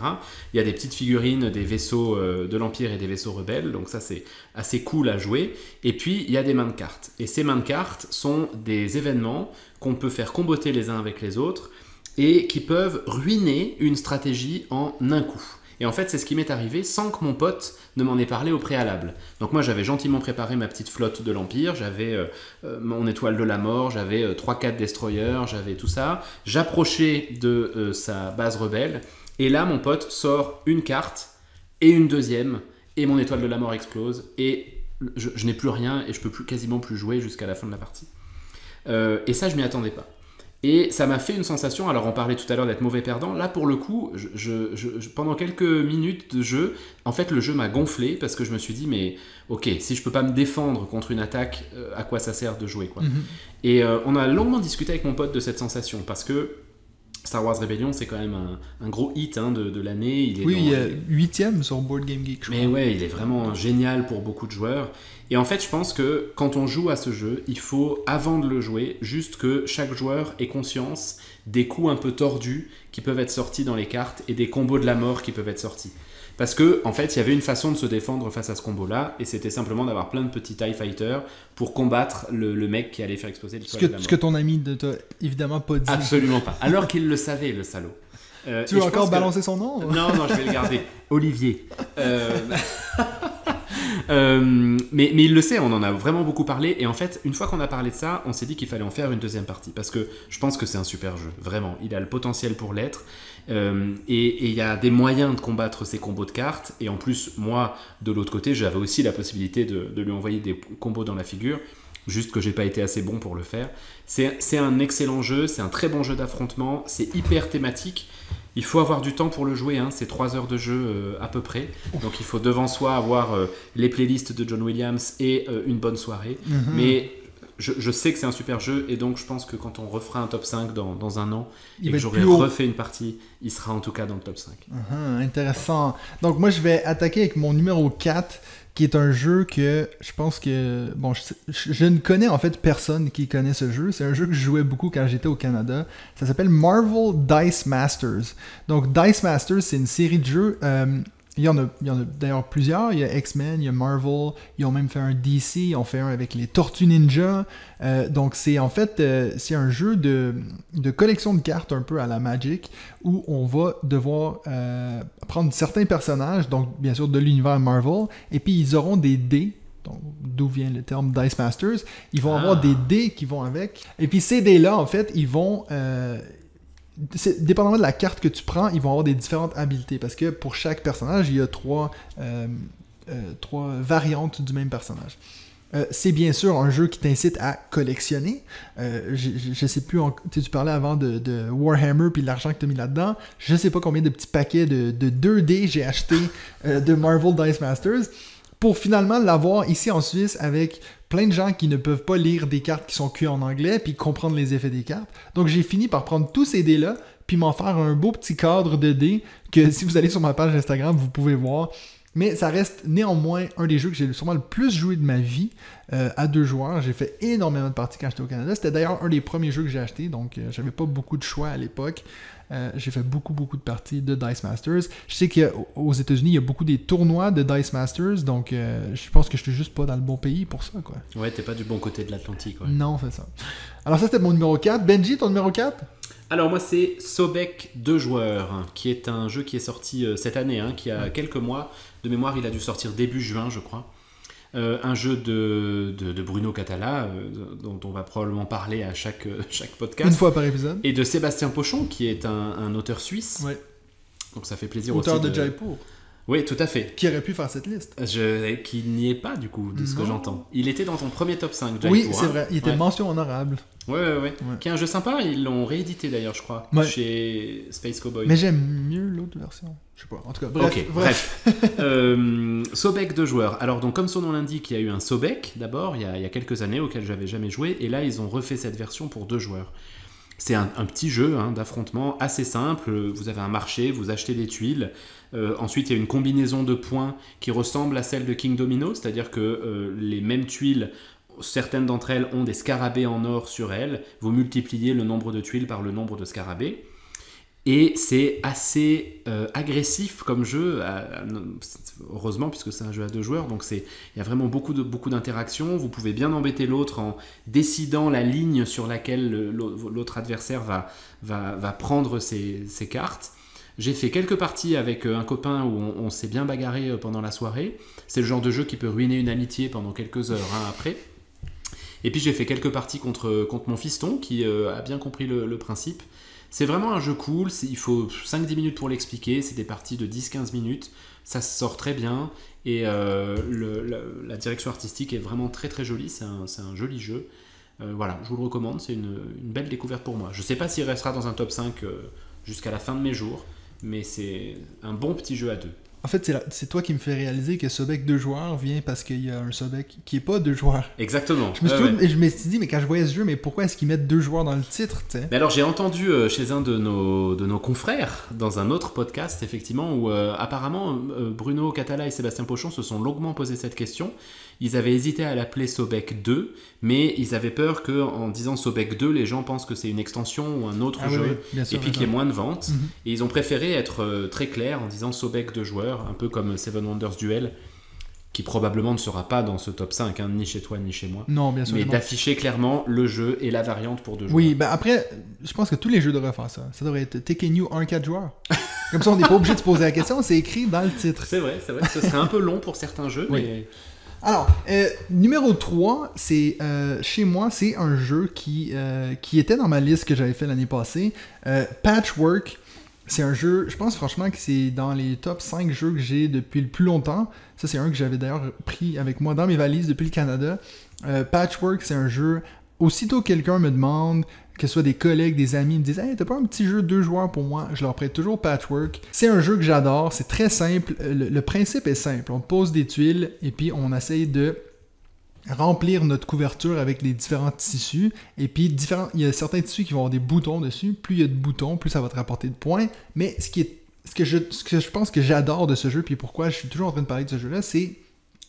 Il y a des petites figurines des vaisseaux de l'Empire et des vaisseaux rebelles, donc ça c'est assez cool à jouer. Et puis il y a des mains de cartes. Et ces mains de cartes sont des événements qu'on peut faire comboter les uns avec les autres et qui peuvent ruiner une stratégie en un coup. Et en fait, c'est ce qui m'est arrivé sans que mon pote ne m'en ait parlé au préalable. Donc moi, j'avais gentiment préparé ma petite flotte de l'Empire, j'avais mon étoile de la mort, j'avais 3-4 destroyers, j'avais tout ça. J'approchais de sa base rebelle, et là, mon pote sort une carte, et une deuxième, et mon étoile de la mort explose, et je n'ai plus rien, et je peux quasiment plus jouer jusqu'à la fin de la partie. Et ça, je m'y attendais pas. Et ça m'a fait une sensation, alors on parlait tout à l'heure d'être mauvais perdant, là pour le coup, pendant quelques minutes de jeu, en fait le jeu m'a gonflé parce que je me suis dit, mais ok, si je peux pas me défendre contre une attaque, à quoi ça sert de jouer quoi. Et on a longuement discuté avec mon pote de cette sensation, parce que Star Wars Rebellion, c'est quand même un gros hit de l'année. Il est 8ème sur Board Game Geek, je crois. Mais ouais, il est vraiment génial pour beaucoup de joueurs. Et en fait, je pense que quand on joue à ce jeu, il faut, avant de le jouer, juste que chaque joueur ait conscience des coups un peu tordus qui peuvent être sortis dans les cartes et des combos de la mort qui peuvent être sortis. Parce que, en fait, il y avait une façon de se défendre face à ce combo-là, et c'était simplement d'avoir plein de petits TIE Fighters pour combattre le mec qui allait faire exploser l'étoile de la mort. Ce que ton ami ne t'a évidemment pas dit. Absolument pas. Alors qu'il le savait, le salaud. Tu veux encore balancer son nom? Non, je vais le garder. Olivier. Mais il le sait, on en a vraiment beaucoup parlé, et en fait, une fois qu'on a parlé de ça, on s'est dit qu'il fallait en faire une deuxième partie, parce que je pense que c'est un super jeu, vraiment. Il a le potentiel pour l'être. Et il y a des moyens de combattre ces combos de cartes, et en plus moi de l'autre côté j'avais aussi la possibilité de lui envoyer des combos dans la figure, juste que j'ai pas été assez bon pour le faire. C'est un excellent jeu, c'est un très bon jeu d'affrontement, c'est hyper thématique. Il faut avoir du temps pour le jouer, hein. C'est 3 heures de jeu à peu près, donc il faut devant soi avoir les playlists de John Williams et une bonne soirée. Mais je sais que c'est un super jeu, et donc je pense que quand on refera un top 5 dans un an, et que j'aurai refait une partie, il sera en tout cas dans le top 5. Intéressant. Donc moi je vais attaquer avec mon numéro 4, qui est un jeu que je pense que... Bon, je ne connais en fait personne qui connaît ce jeu. C'est un jeu que je jouais beaucoup quand j'étais au Canada. Ça s'appelle Marvel Dice Masters. Donc Dice Masters, c'est une série de jeux... Il y en a d'ailleurs plusieurs. Il y a X-Men, il y a Marvel, ils ont même fait un DC, ils ont fait un avec les Tortues Ninja. Donc c'est en fait c'est un jeu de collection de cartes un peu à la Magic, où on va devoir prendre certains personnages, donc bien sûr de l'univers Marvel, et puis ils auront des dés. Donc, d'où vient le terme Dice Masters. Ils vont avoir des dés qui vont avec. Et puis ces dés-là, en fait, ils vont... dépendamment de la carte que tu prends, ils vont avoir des différentes habiletés. Parce que pour chaque personnage, il y a trois variantes du même personnage. C'est bien sûr un jeu qui t'incite à collectionner. Je sais plus, tu parlais avant de Warhammer puis l'argent que tu as mis là-dedans. Je sais pas combien de petits paquets de 2D j'ai acheté de Marvel Dice Masters pour finalement l'avoir ici en Suisse avec plein de gens qui ne peuvent pas lire des cartes qui sont cuites en anglais puis comprendre les effets des cartes. Donc j'ai fini par prendre tous ces dés-là puis m'en faire un beau petit cadre de dés que si vous allez sur ma page Instagram, vous pouvez voir. Mais ça reste néanmoins un des jeux que j'ai sûrement le plus joué de ma vie à 2 joueurs. J'ai fait énormément de parties quand j'étais au Canada. C'était d'ailleurs un des premiers jeux que j'ai acheté, donc j'avais pas beaucoup de choix à l'époque. J'ai fait beaucoup de parties de Dice Masters. Je sais qu'aux États-Unis, il y a beaucoup des tournois de Dice Masters, donc je pense que je suis juste pas dans le bon pays pour ça, quoi. Ouais, t'es pas du bon côté de l'Atlantique. Ouais. Non, c'est ça. Alors ça, c'était mon numéro 4. Benji, ton numéro 4? Alors moi c'est Sobek 2 joueurs, qui est un jeu qui est sorti cette année, qui a quelques mois. De mémoire, il a dû sortir début juin, je crois. Un jeu de Bruno Catala, dont on va probablement parler à chaque podcast. Une fois par épisode. Et de Sébastien Pochon, qui est un auteur suisse. Ouais. Donc ça fait plaisir auteur aussi. Auteur de Jaipur. Oui, tout à fait. Qui aurait pu faire cette liste. Qui n'y est pas, du coup, de ce que j'entends. Il était dans ton premier top 5, Jaipur. Oui, c'est vrai. Il était mention honorable. Ouais. Qui est un jeu sympa. Ils l'ont réédité, d'ailleurs, je crois, chez Space Cowboy. Mais j'aime mieux l'autre version. Je sais pas. En tout cas, bref. Sobek 2 joueurs. Alors, donc, comme son nom l'indique, il y a eu un Sobek, d'abord, il y a quelques années, auquel j'avais jamais joué. Et là, ils ont refait cette version pour 2 joueurs. C'est un petit jeu d'affrontement assez simple. Vous avez un marché, vous achetez des tuiles. Ensuite, il y a une combinaison de points qui ressemble à celle de King Domino, c'est-à-dire que les mêmes tuiles, certaines d'entre elles ont des scarabées en or sur elles. Vous multipliez le nombre de tuiles par le nombre de scarabées. Et c'est assez agressif comme jeu, heureusement, puisque c'est un jeu à 2 joueurs, donc il y a vraiment beaucoup d'interactions. Vous pouvez bien embêter l'autre en décidant la ligne sur laquelle l'autre adversaire va prendre ses cartes. J'ai fait quelques parties avec un copain où on s'est bien bagarré pendant la soirée. C'est le genre de jeu qui peut ruiner une amitié pendant quelques heures après. Et puis j'ai fait quelques parties contre mon fiston qui a bien compris le principe. C'est vraiment un jeu cool, il faut 5-10 minutes pour l'expliquer, c'est des parties de 10-15 minutes, ça se sort très bien, et la direction artistique est vraiment très très jolie, c'est un joli jeu. Voilà, je vous le recommande, c'est une belle découverte pour moi. Je ne sais pas s'il restera dans un top 5 jusqu'à la fin de mes jours, mais c'est un bon petit jeu à 2. En fait, c'est toi qui me fais réaliser que Sobek 2 joueurs vient parce qu'il y a un Sobek qui est pas 2 joueurs. Exactement. Je me suis dit, mais quand je voyais ce jeu, mais pourquoi est-ce qu'ils mettent 2 joueurs dans le titre, t'sais? Mais alors, j'ai entendu chez un de nos confrères, dans un autre podcast, effectivement, où apparemment Bruno Catala et Sébastien Pochon se sont longuement posé cette question. Ils avaient hésité à l'appeler Sobek 2, mais ils avaient peur qu'en disant Sobek 2, les gens pensent que c'est une extension ou un autre jeu, et puis qu'il y ait moins de ventes. Et ils ont préféré être très clairs en disant Sobek 2 joueurs, un peu comme Seven Wonders Duel, qui probablement ne sera pas dans ce top 5, ni chez toi ni chez moi. Non, bien sûr. Mais d'afficher clairement le jeu et la variante pour 2 joueurs. Oui, ben après, je pense que tous les jeux devraient faire ça. Ça devrait être Tekken You 1-4 joueurs. Comme ça, on n'est pas obligé de se poser la question, c'est écrit dans le titre. C'est vrai. Ce serait un peu long pour certains jeux, oui. Mais... Alors, numéro 3, c'est chez moi, c'est un jeu qui était dans ma liste que j'avais fait l'année passée. Patchwork, c'est un jeu, je pense franchement que c'est dans les top 5 jeux que j'ai depuis le plus longtemps. Ça, c'est un que j'avais d'ailleurs pris avec moi dans mes valises depuis le Canada. Patchwork, c'est un jeu, aussitôt que quelqu'un me demande, que ce soit des collègues, des amis, me disent « Hey, t'as pas un petit jeu 2 joueurs pour moi? » Je leur prête toujours Patchwork. C'est un jeu que j'adore, c'est très simple. Le principe est simple. On pose des tuiles et puis on essaye de remplir notre couverture avec les différents tissus. Et puis, il y a certains tissus qui vont avoir des boutons dessus. Plus il y a de boutons, plus ça va te rapporter de points. Mais ce que je pense que j'adore de ce jeu, puis pourquoi je suis toujours en train de parler de ce jeu-là, c'est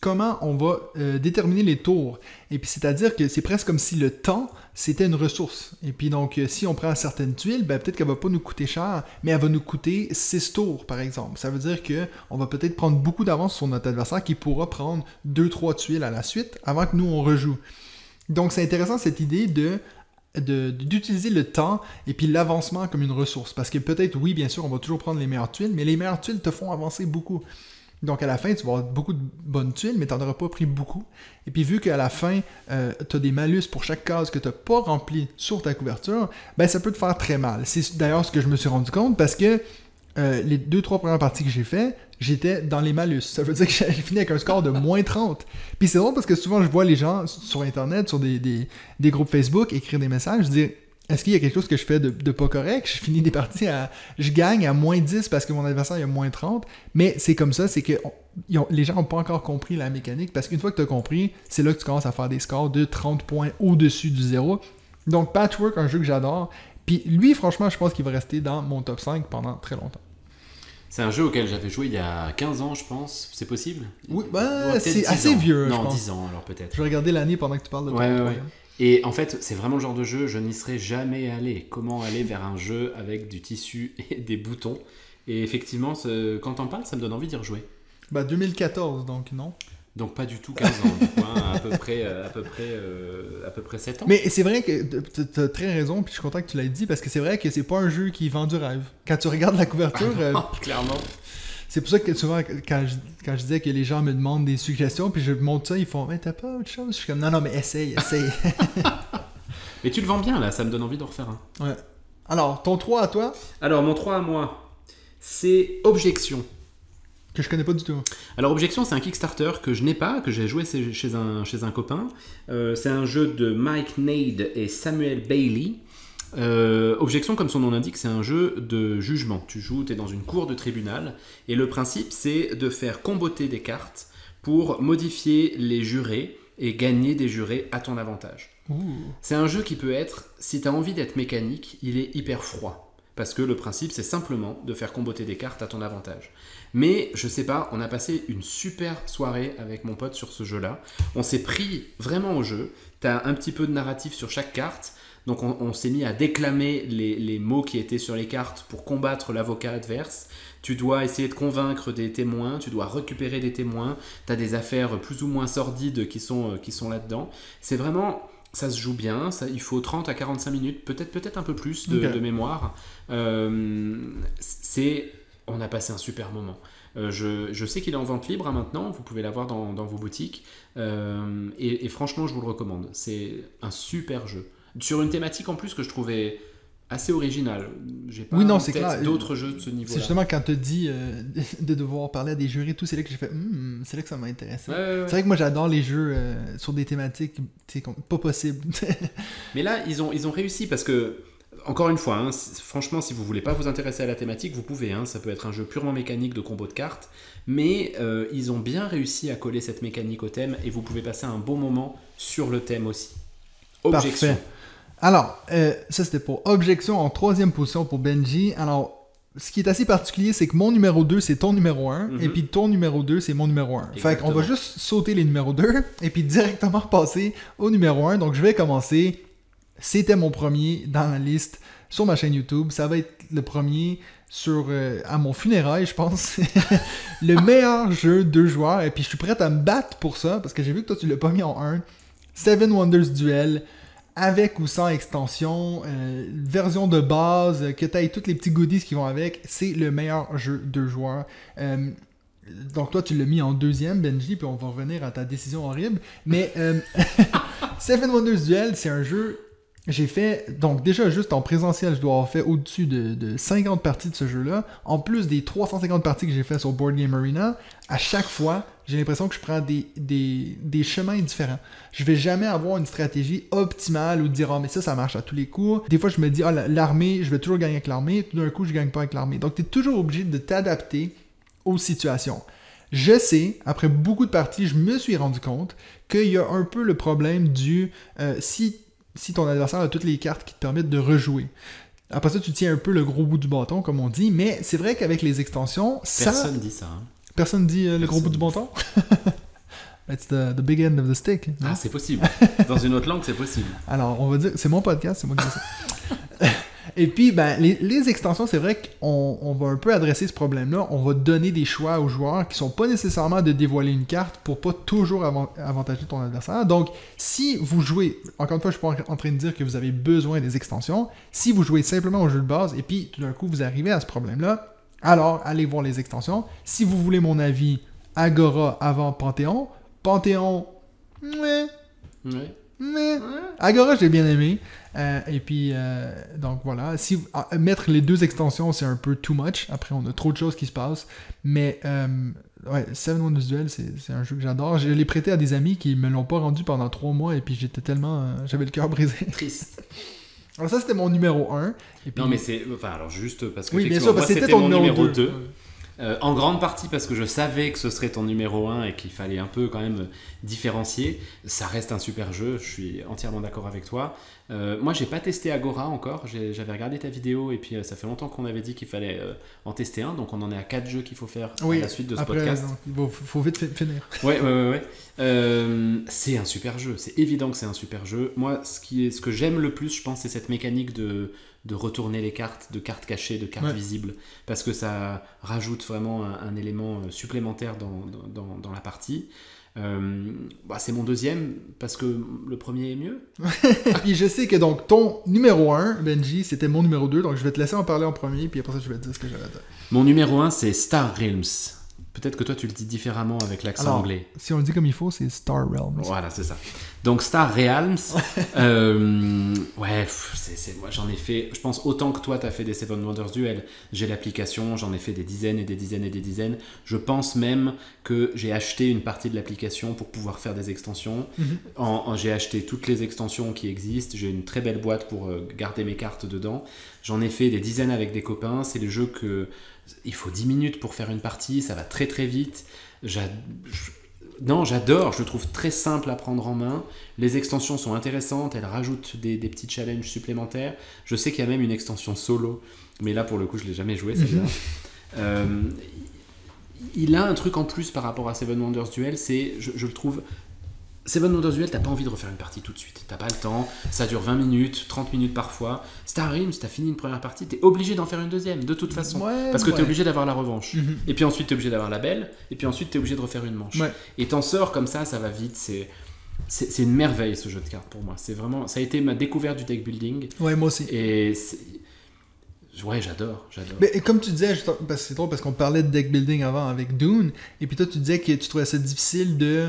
comment on va déterminer les tours. Et puis, c'est-à-dire que c'est presque comme si le temps, c'était une ressource. Et puis, donc, si on prend certaines tuiles, ben, peut-être qu'elle va pas nous coûter cher, mais elle va nous coûter 6 tours, par exemple. Ça veut dire qu'on va peut-être prendre beaucoup d'avance sur notre adversaire qui pourra prendre 2-3 tuiles à la suite avant que nous, on rejoue. Donc, c'est intéressant, cette idée d'utiliser le temps et puis l'avancement comme une ressource. Parce que peut-être, oui, bien sûr, on va toujours prendre les meilleures tuiles, mais les meilleures tuiles te font avancer beaucoup. Donc à la fin, tu vas avoir beaucoup de bonnes tuiles, mais tu n'en auras pas pris beaucoup. Et puis vu qu'à la fin, tu as des malus pour chaque case que tu n'as pas rempli sur ta couverture, ben ça peut te faire très mal. C'est d'ailleurs ce que je me suis rendu compte parce que les 2-3 premières parties que j'ai fait, j'étais dans les malus. Ça veut dire que j'ai fini avec un score de moins 30. Puis c'est drôle parce que souvent je vois les gens sur Internet, sur des groupes Facebook, écrire des messages, je dis est-ce qu'il y a quelque chose que je fais de pas correct? Je finis des parties je gagne à moins 10 parce que mon adversaire il a moins 30. Mais c'est comme ça, c'est que les gens n'ont pas encore compris la mécanique parce qu'une fois que tu as compris, c'est là que tu commences à faire des scores de 30 points au-dessus du zéro. Donc Patchwork, un jeu que j'adore. Puis lui, franchement, je pense qu'il va rester dans mon top 5 pendant très longtemps. C'est un jeu auquel j'avais joué il y a 15 ans, je pense. C'est possible? Oui, c'est assez vieux, je pense. Non, 10 ans, alors peut-être. Je vais regarder l'année pendant que tu parles de ton ouais. Et en fait, c'est vraiment le genre de jeu, je n'y serais jamais allé. Comment aller vers un jeu avec du tissu et des boutons? Et effectivement, quand t'en parles, ça me donne envie d'y rejouer. 2014, donc non. Donc pas du tout 15 ans, du coup, hein, à peu près 7 ans. Mais c'est vrai que tu as très raison, puis je suis content que tu l'aies dit, parce que c'est vrai que c'est pas un jeu qui vend du rêve. Quand tu regardes la couverture... clairement. C'est pour ça que souvent, quand je disais que les gens me demandent des suggestions, puis je montre ça, ils font « Mais t'as pas autre chose? » Je suis comme « Non, mais essaye. » Mais tu le vends bien, là, ça me donne envie d'en refaire un. Ouais. Alors, ton 3 à toi? Alors, mon 3 à moi, c'est Objection. Que je connais pas du tout. Alors Objection, c'est un Kickstarter que je n'ai pas, que j'ai joué chez un copain. C'est un jeu de Mike Nade et Samuel Bailey. Objection, comme son nom l'indique, c'est un jeu de jugement. Tu es dans une cour de tribunal et le principe c'est de faire comboter des cartes pour modifier les jurés et gagner des jurés à ton avantage. Ouh. C'est un jeu qui peut être, si tu as envie d'être mécanique, il est hyper froid. Parce que le principe, c'est simplement de faire comboter des cartes à ton avantage. Mais, je sais pas, on a passé une super soirée avec mon pote sur ce jeu-là. On s'est pris vraiment au jeu. T'as un petit peu de narratif sur chaque carte. Donc, on s'est mis à déclamer les mots qui étaient sur les cartes pour combattre l'avocat adverse. Tu dois essayer de convaincre des témoins, tu dois récupérer des témoins. T'as des affaires plus ou moins sordides qui sont là-dedans. C'est vraiment... Ça se joue bien, il faut 30 à 45 minutes, peut-être un peu plus de mémoire. On a passé un super moment. Je sais qu'il est en vente libre maintenant, vous pouvez l'avoir dans vos boutiques. Et franchement, je vous le recommande. C'est un super jeu. Sur une thématique en plus que je trouvais assez originale. J'ai pas c'est clair. D'autres jeux de ce niveau-là. C'est justement quand tu dis de devoir parler à des jurés et tout, c'est là que j'ai fait c'est là que ça m'a intéressé. Ouais. C'est vrai que moi j'adore les jeux sur des thématiques pas possible. Mais là, ils ont réussi parce que, encore une fois, hein, franchement, si vous voulez pas vous intéresser à la thématique, vous pouvez. Hein, ça peut être un jeu purement mécanique de combo de cartes. Mais ils ont bien réussi à coller cette mécanique au thème et vous pouvez passer un bon moment sur le thème aussi. Objection. Parfait. Alors, ça c'était pour Objection en 3e position pour Benji. Alors, ce qui est assez particulier, c'est que mon numéro 2, c'est ton numéro 1, et puis ton numéro 2, c'est mon numéro 1. Exactement. Fait qu'on va juste sauter les numéros 2, et puis directement passer au numéro 1. Donc, je vais commencer. C'était mon premier dans la liste sur ma chaîne YouTube. Ça va être le premier à mon funérail, je pense. Le meilleur jeu 2 joueurs, et puis je suis prêt à me battre pour ça, parce que j'ai vu que toi, tu l'as pas mis en 1. Seven Wonders Duel. Avec ou sans extension, version de base, que tu aies tous les petits goodies qui vont avec, c'est le meilleur jeu 2 joueurs. Donc toi, tu l'as mis en 2e, Benji, puis on va revenir à ta décision horrible. Mais Seven Wonders Duel, c'est un jeu... J'ai fait, donc déjà juste en présentiel, je dois avoir fait au-dessus de 50 parties de ce jeu-là. En plus des 350 parties que j'ai fait sur Board Game Arena, à chaque fois, j'ai l'impression que je prends des chemins différents. Je vais jamais avoir une stratégie optimale ou dire « Ah, mais ça marche à tous les coups. » Des fois, je me dis « Ah, l'armée, je vais toujours gagner avec l'armée. » Tout d'un coup, je gagne pas avec l'armée. Donc, tu es toujours obligé de t'adapter aux situations. Je sais, après beaucoup de parties, je me suis rendu compte qu'il y a un peu le problème du si ton adversaire a toutes les cartes qui te permettent de rejouer. Après ça, tu tiens un peu le gros bout du bâton, comme on dit, mais c'est vrai qu'avec les extensions, Personne dit ça. Hein. Personne dit le gros bout du bâton? It's the big end of the stick. Ah, c'est possible. Dans une autre langue, c'est possible. Alors, on va dire, c'est mon podcast, c'est moi qui dis ça. Et puis, les extensions, c'est vrai qu'on va un peu adresser ce problème-là. On va donner des choix aux joueurs qui sont pas nécessairement de dévoiler une carte pour pas toujours avantager ton adversaire. Donc, si vous jouez, encore une fois, je suis pas en train de dire que vous avez besoin des extensions. Si vous jouez simplement au jeu de base et puis tout d'un coup, vous arrivez à ce problème-là, Alors, allez voir les extensions. Si vous voulez mon avis, Agora avant Panthéon. Panthéon, Agora, j'ai bien aimé. Et puis, donc voilà. Mettre les deux extensions, c'est un peu too much. Après, on a trop de choses qui se passent. Mais, Seven Wonders Duel, c'est un jeu que j'adore. Je l'ai prêté à des amis qui me l'ont pas rendu pendant 3 mois. Et puis, j'étais tellement... j'avais le cœur brisé. Triste. Alors ça, c'était mon numéro 1. Et puis... Non, mais c'est... Enfin, alors juste parce que oui, bien sûr, moi, c'était ton mon numéro 2. 2. En grande partie parce que je savais que ce serait ton numéro 1 et qu'il fallait un peu quand même différencier. Ça reste un super jeu, je suis entièrement d'accord avec toi. Moi, j'ai pas testé Agora encore. J'avais regardé ta vidéo et puis ça fait longtemps qu'on avait dit qu'il fallait en tester un. Donc on en est à 4 jeux qu'il faut faire à la suite de ce podcast. Il faut vite finir. Ouais. C'est un super jeu. C'est évident que c'est un super jeu. Moi, ce que j'aime le plus, je pense, c'est cette mécanique de retourner les cartes, de cartes cachées, de cartes visibles, parce que ça rajoute vraiment un élément supplémentaire dans la partie. C'est mon deuxième, parce que le premier est mieux. Puis je sais que donc ton numéro 1, Benji, c'était mon numéro 2, donc je vais te laisser en parler en premier, puis après ça je vais te dire ce que j'avais à dire. Mon numéro 1, c'est Star Realms. Peut-être que toi tu le dis différemment avec l'accent anglais. Si on le dit comme il faut, c'est Star Realms. Voilà, c'est ça. Donc Star Realms, moi j'en ai fait, je pense autant que toi t'as fait des Seven Wonders Duel. J'ai l'application, j'en ai fait des dizaines et des dizaines et des dizaines. Je pense même que j'ai acheté une partie de l'application pour pouvoir faire des extensions. J'ai acheté toutes les extensions qui existent. J'ai une très belle boîte pour garder mes cartes dedans. J'en ai fait des dizaines avec des copains. C'est le jeu que il faut 10 minutes pour faire une partie, ça va très très vite. J'adore, je le trouve très simple à prendre en main. Les extensions sont intéressantes, elles rajoutent des petits challenges supplémentaires. Je sais qu'il y a même une extension solo, mais là pour le coup je ne l'ai jamais joué celle-là. Il a un truc en plus par rapport à Seven Wonders Duel, c'est, je le trouve... Seven Wonders Duel, t'as pas envie de refaire une partie tout de suite. T'as pas le temps, ça dure 20 minutes, 30 minutes parfois. Star Realms, t'as fini une première partie, t'es obligé d'en faire une deuxième, de toute façon. Parce que t'es obligé d'avoir la revanche. Et puis ensuite, t'es obligé d'avoir la belle. Et puis ensuite, t'es obligé de refaire une manche. Et t'en sors comme ça va vite. C'est une merveille, ce jeu de cartes, pour moi. C'est vraiment... Ça a été ma découverte du deck building. Ouais, moi aussi. Et j'adore. Mais et comme tu disais, c'est drôle parce qu'on parlait de deck building avant avec Dune, et puis toi tu disais que tu trouvais ça difficile de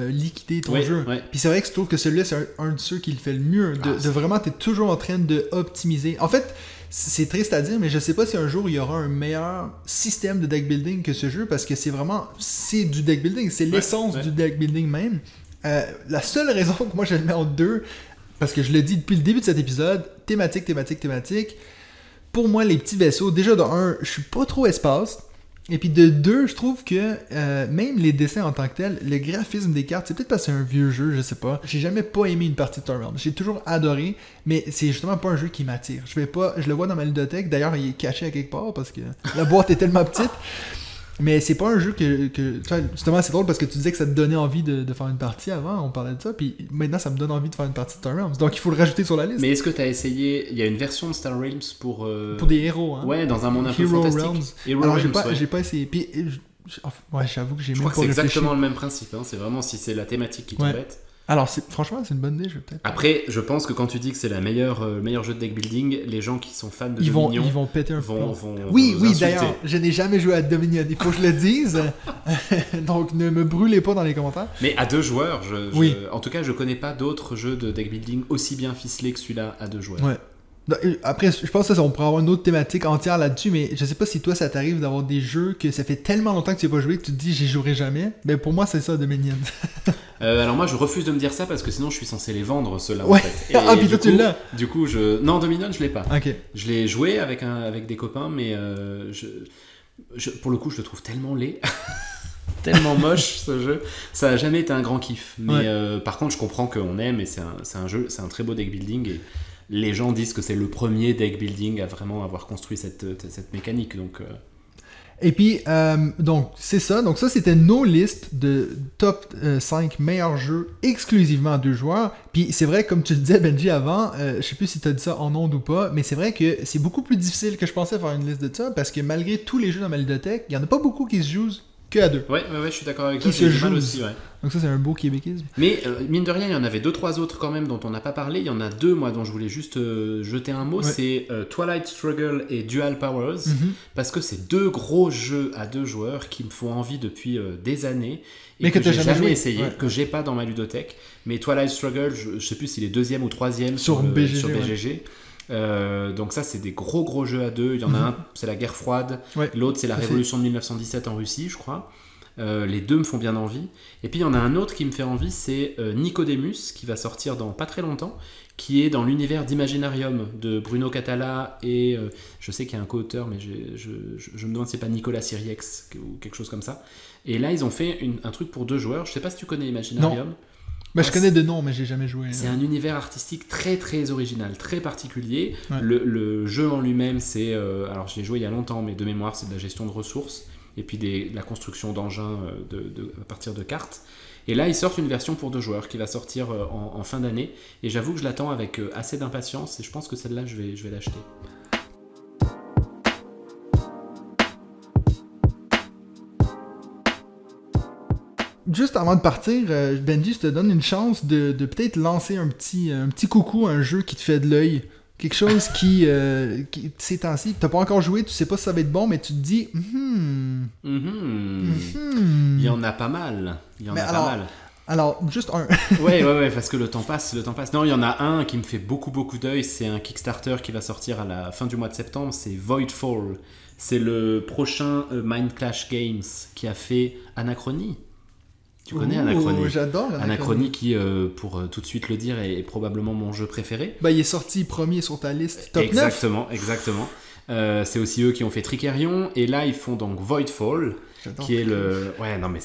liquider ton jeu. Puis c'est vrai que je trouve que celui-là c'est un de ceux qui le fait le mieux, de vraiment, t'es toujours en train de optimiser. En fait, c'est triste à dire, mais je sais pas si un jour il y aura un meilleur système de deck building que ce jeu, parce que c'est du deck building, c'est l'essence du deck building même. La seule raison que moi je le mets en 2, parce que je le dis depuis le début de cet épisode, thématique. Pour moi, les petits vaisseaux, déjà de 1, je suis pas trop espace. Et puis de 2, je trouve que même les dessins en tant que tels, le graphisme des cartes, c'est peut-être parce que c'est un vieux jeu, je sais pas. J'ai jamais pas aimé une partie de Star Realms. J'ai toujours adoré, mais c'est justement pas un jeu qui m'attire. Je le vois dans ma ludothèque, d'ailleurs il est caché à quelque part parce que la boîte est tellement petite. Mais c'est pas un jeu que justement c'est drôle parce que tu disais que ça te donnait envie de faire une partie avant, on parlait de ça, puis maintenant ça me donne envie de faire une partie de Star Realms, donc il faut le rajouter sur la liste. Mais est-ce que t'as essayé, il y a une version de Star Realms pour des héros, hein? Ouais, dans un monde un peu fantastique. Alors j'ai pas essayé, puis j'avoue que j'ai même pas réfléchi. Je crois que c'est exactement le même principe, hein. C'est vraiment si c'est la thématique qui t'embête. Alors, franchement, c'est une bonne idée, peut-être. Après, je pense que quand tu dis que c'est le meilleur jeu de deck building, les gens qui sont fans de Dominion... Ils vont péter un plomb. Oui, d'ailleurs, je n'ai jamais joué à Dominion, il faut que je le dise. Donc, ne me brûlez pas dans les commentaires. Mais à 2 joueurs, en tout cas, je connais pas d'autres jeux de deck building aussi bien ficelés que celui-là à 2 joueurs. Ouais. Après, je pense que on pourrait avoir une autre thématique entière là-dessus, mais je sais pas si toi ça t'arrive d'avoir des jeux que ça fait tellement longtemps que tu n'as pas joué que tu te dis j'y jouerai jamais. Mais pour moi c'est ça Dominion. Alors moi je refuse de me dire ça parce que sinon je suis censé les vendre ceux-là en fait. Puis toi tu l'as. Du coup non, Dominion je l'ai pas. Okay. Je l'ai joué avec des copains, mais pour le coup je le trouve tellement laid. Tellement moche ce jeu, ça a jamais été un grand kiff. Mais par contre je comprends qu'on aime, et c'est un très beau deck building, et les gens disent que c'est le premier deck building à vraiment avoir construit cette mécanique. Donc, Et puis, donc, c'est ça. Donc, ça, c'était nos listes de top 5 meilleurs jeux exclusivement à 2 joueurs. Puis, c'est vrai, comme tu le disais, Benji, avant, je sais plus si tu as dit ça en ondes ou pas, mais c'est vrai que c'est beaucoup plus difficile que je pensais faire une liste de ça, parce que malgré tous les jeux dans ma ludothèque, il n'y en a pas beaucoup qui se jouent que à deux. Ouais, je suis d'accord avec Qui toi. se J'ai du mal jouent. aussi, ouais. Donc ça, c'est un beau québéquisme. Mais mine de rien, il y en avait 2-3 autres quand même dont on n'a pas parlé. Il y en a 2, moi, dont je voulais juste jeter un mot. Ouais. C'est Twilight Struggle et Dual Powers. Parce que c'est 2 gros jeux à 2 joueurs qui me font envie depuis des années. Et Mais que t'as j'ai jamais joué. essayé, Ouais. que j'ai pas dans ma ludothèque. Mais Twilight Struggle, je sais plus s'il est 2e ou 3e Sur BGG, sur BGG. Donc ça, c'est des gros jeux à 2. Il y en a un, c'est la guerre froide. Ouais. L'autre, c'est la révolution de 1917 en Russie, je crois. Les 2 me font bien envie. Et puis il y en a un autre qui me fait envie, c'est Nicodemus, qui va sortir dans pas très longtemps, qui est dans l'univers d'Imaginarium de Bruno Catala et je sais qu'il y a un co-auteur, mais je me demande si c'est pas Nicolas Siriex ou quelque chose comme ça. Et là, ils ont fait un truc pour 2 joueurs. Je sais pas si tu connais Imaginarium. Ben, je connais de nom, mais j'ai jamais joué. C'est un univers artistique très original, très particulier. Ouais. Le jeu en lui-même, c'est... alors, je l'ai joué il y a longtemps, mais de mémoire, c'est de la gestion de ressources et puis de la construction d'engins à partir de cartes. Et là, ils sortent une version pour 2 joueurs qui va sortir en fin d'année. Et j'avoue que je l'attends avec assez d'impatience et je pense que celle-là, je vais l'acheter. Juste avant de partir, Benji, je te donne une chance de peut-être lancer un petit coucou à un jeu qui te fait de l'œil. Quelque chose qui ces temps-ci, t'as pas encore joué, tu sais pas si ça va être bon, mais tu te dis, Il y en a pas mal. Alors, juste un. ouais, parce que le temps passe. Non, il y en a un qui me fait beaucoup d'œil, c'est un Kickstarter qui va sortir à la fin du mois de septembre, c'est Voidfall. C'est le prochain Mind Clash Games qui a fait Anachronie. Tu connais Anachronie? J'adore Anachronie qui, pour tout de suite le dire, est probablement mon jeu préféré. Ben, il est sorti premier sur ta liste top 9. Exactement. C'est aussi eux qui ont fait Tricerion, et là ils font donc Voidfall, qui est le... Ouais, non mais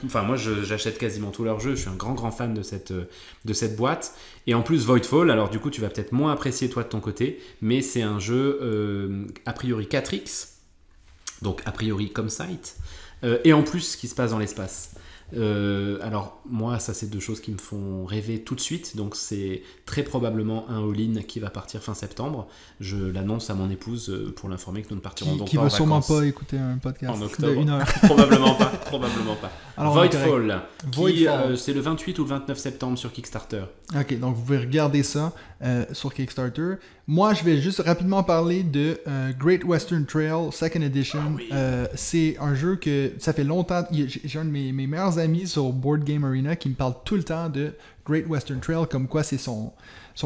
Enfin, moi j'achète quasiment tous leurs jeux, je suis un grand fan de cette boîte. Et en plus Voidfall, alors du coup tu vas peut-être moins apprécier toi de ton côté, mais c'est un jeu a priori 4X, donc a priori comme site, et en plus qui se passe dans l'espace. Alors moi ça c'est 2 choses qui me font rêver tout de suite, donc c'est très probablement un all-in qui va partir fin septembre. Je l'annonce à mon épouse pour l'informer que nous ne partirons donc qui pas va en sûrement vacances pas écouter un podcast en octobre. de 1 heure. probablement pas. Alors, Voidfall, Voidfall. c'est le 28 ou le 29 septembre sur Kickstarter. Ok, donc vous pouvez regarder ça sur Kickstarter. Moi, je vais juste rapidement parler de Great Western Trail Second Edition. C'est un jeu que ça fait longtemps. J'ai un de mes meilleurs amis sur Board Game Arena qui me parle tout le temps de Great Western Trail, comme quoi c'est son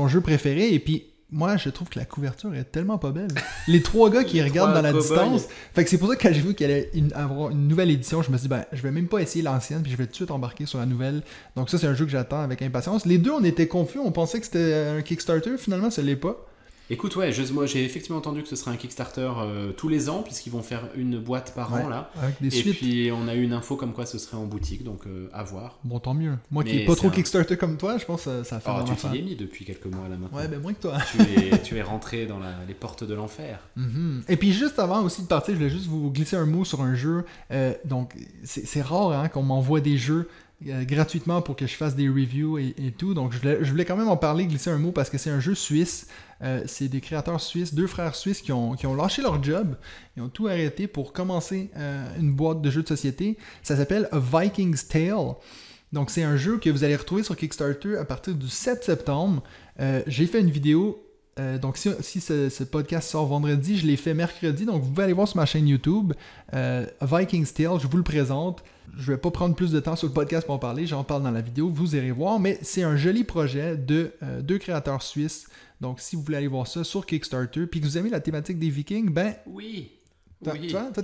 jeu préféré. Et puis, moi, je trouve que la couverture est tellement pas belle. Les 3 gars qui regardent dans la distance. Fait que c'est pour ça que quand j'ai vu qu'elle allait avoir une nouvelle édition, je me suis dit, je vais même pas essayer l'ancienne, puis je vais tout de suite embarquer sur la nouvelle. Donc ça, c'est un jeu que j'attends avec impatience. Les 2, on était confus, on pensait que c'était un Kickstarter, finalement, ça l'est pas. Écoute, ouais, moi j'ai effectivement entendu que ce serait un Kickstarter tous les ans, puisqu'ils vont faire une boîte par an là. Avec des et suites. Puis on a eu une info comme quoi ce serait en boutique, donc à voir. Bon, tant mieux. Moi qui Mais n'ai pas trop c'est Kickstarter comme toi, je pense que ça fait tu t'y es mis depuis quelques mois là maintenant. Ouais, ben moins que toi. tu es rentré dans les portes de l'enfer. Et puis juste avant aussi de partir, je voulais juste vous glisser un mot sur un jeu. Donc, c'est rare qu'on m'envoie des jeux gratuitement pour que je fasse des reviews et tout. Donc, je voulais quand même en parler, glisser un mot, parce que c'est un jeu suisse. C'est des créateurs suisses, 2 frères suisses qui ont lâché leur job. Ils ont tout arrêté pour commencer une boîte de jeux de société. Ça s'appelle A Viking's Tale. Donc, c'est un jeu que vous allez retrouver sur Kickstarter à partir du 7 septembre. J'ai fait une vidéo. Donc, si ce podcast sort vendredi, je l'ai fait mercredi. Donc, vous pouvez aller voir sur ma chaîne YouTube. A Viking's Tale, je vous le présente. Je vais pas prendre plus de temps sur le podcast pour en parler. J'en parle dans la vidéo. Vous irez voir. Mais c'est un joli projet de 2 créateurs suisses. Donc, si vous voulez aller voir ça sur Kickstarter, puis que vous aimez la thématique des Vikings, ben... Oui. Toi,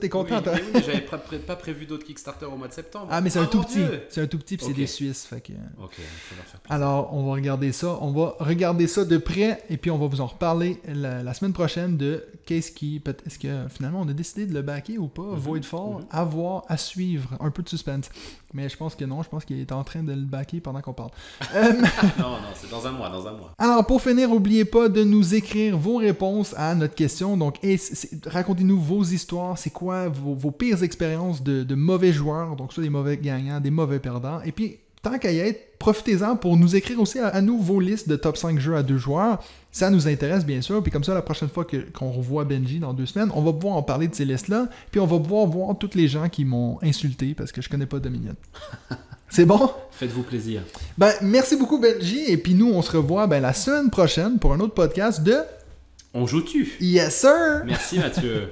t'es content, toi? Oui, mais j'avais pas prévu d'autres Kickstarter au mois de septembre. Ah, mais c'est un tout petit. Dieu. C'est un tout petit, puis c'est des Suisses. Fait que... Ok, il faut leur faire plaisir. Alors, on va regarder ça. On va regarder ça de près, et puis on va vous en reparler la semaine prochaine de est-ce que finalement on a décidé de le backer ou pas? Voidfall, à voir, à suivre. Un peu de suspense. Mais je pense que non, je pense qu'il est en train de le backer pendant qu'on parle. Non, c'est dans un mois. Alors, pour finir, n'oubliez pas de nous écrire vos réponses à notre question. Donc, racontez-nous vos histoires. C'est quoi vos pires expériences de mauvais joueurs? Donc, soit des mauvais gagnants, des mauvais perdants. Et puis, tant qu'à y être, profitez-en pour nous écrire aussi à nous vos listes de top 5 jeux à 2 joueurs. Ça nous intéresse bien sûr, puis comme ça la prochaine fois qu'on revoit Benji dans 2 semaines, on va pouvoir en parler de ces listes-là, puis on va pouvoir voir tous les gens qui m'ont insulté parce que je connais pas Dominion. C'est bon? Faites-vous plaisir. Ben, merci beaucoup Benji, et puis nous on se revoit la semaine prochaine pour un autre podcast de... On joue-tu? Yes sir! Merci Mathieu.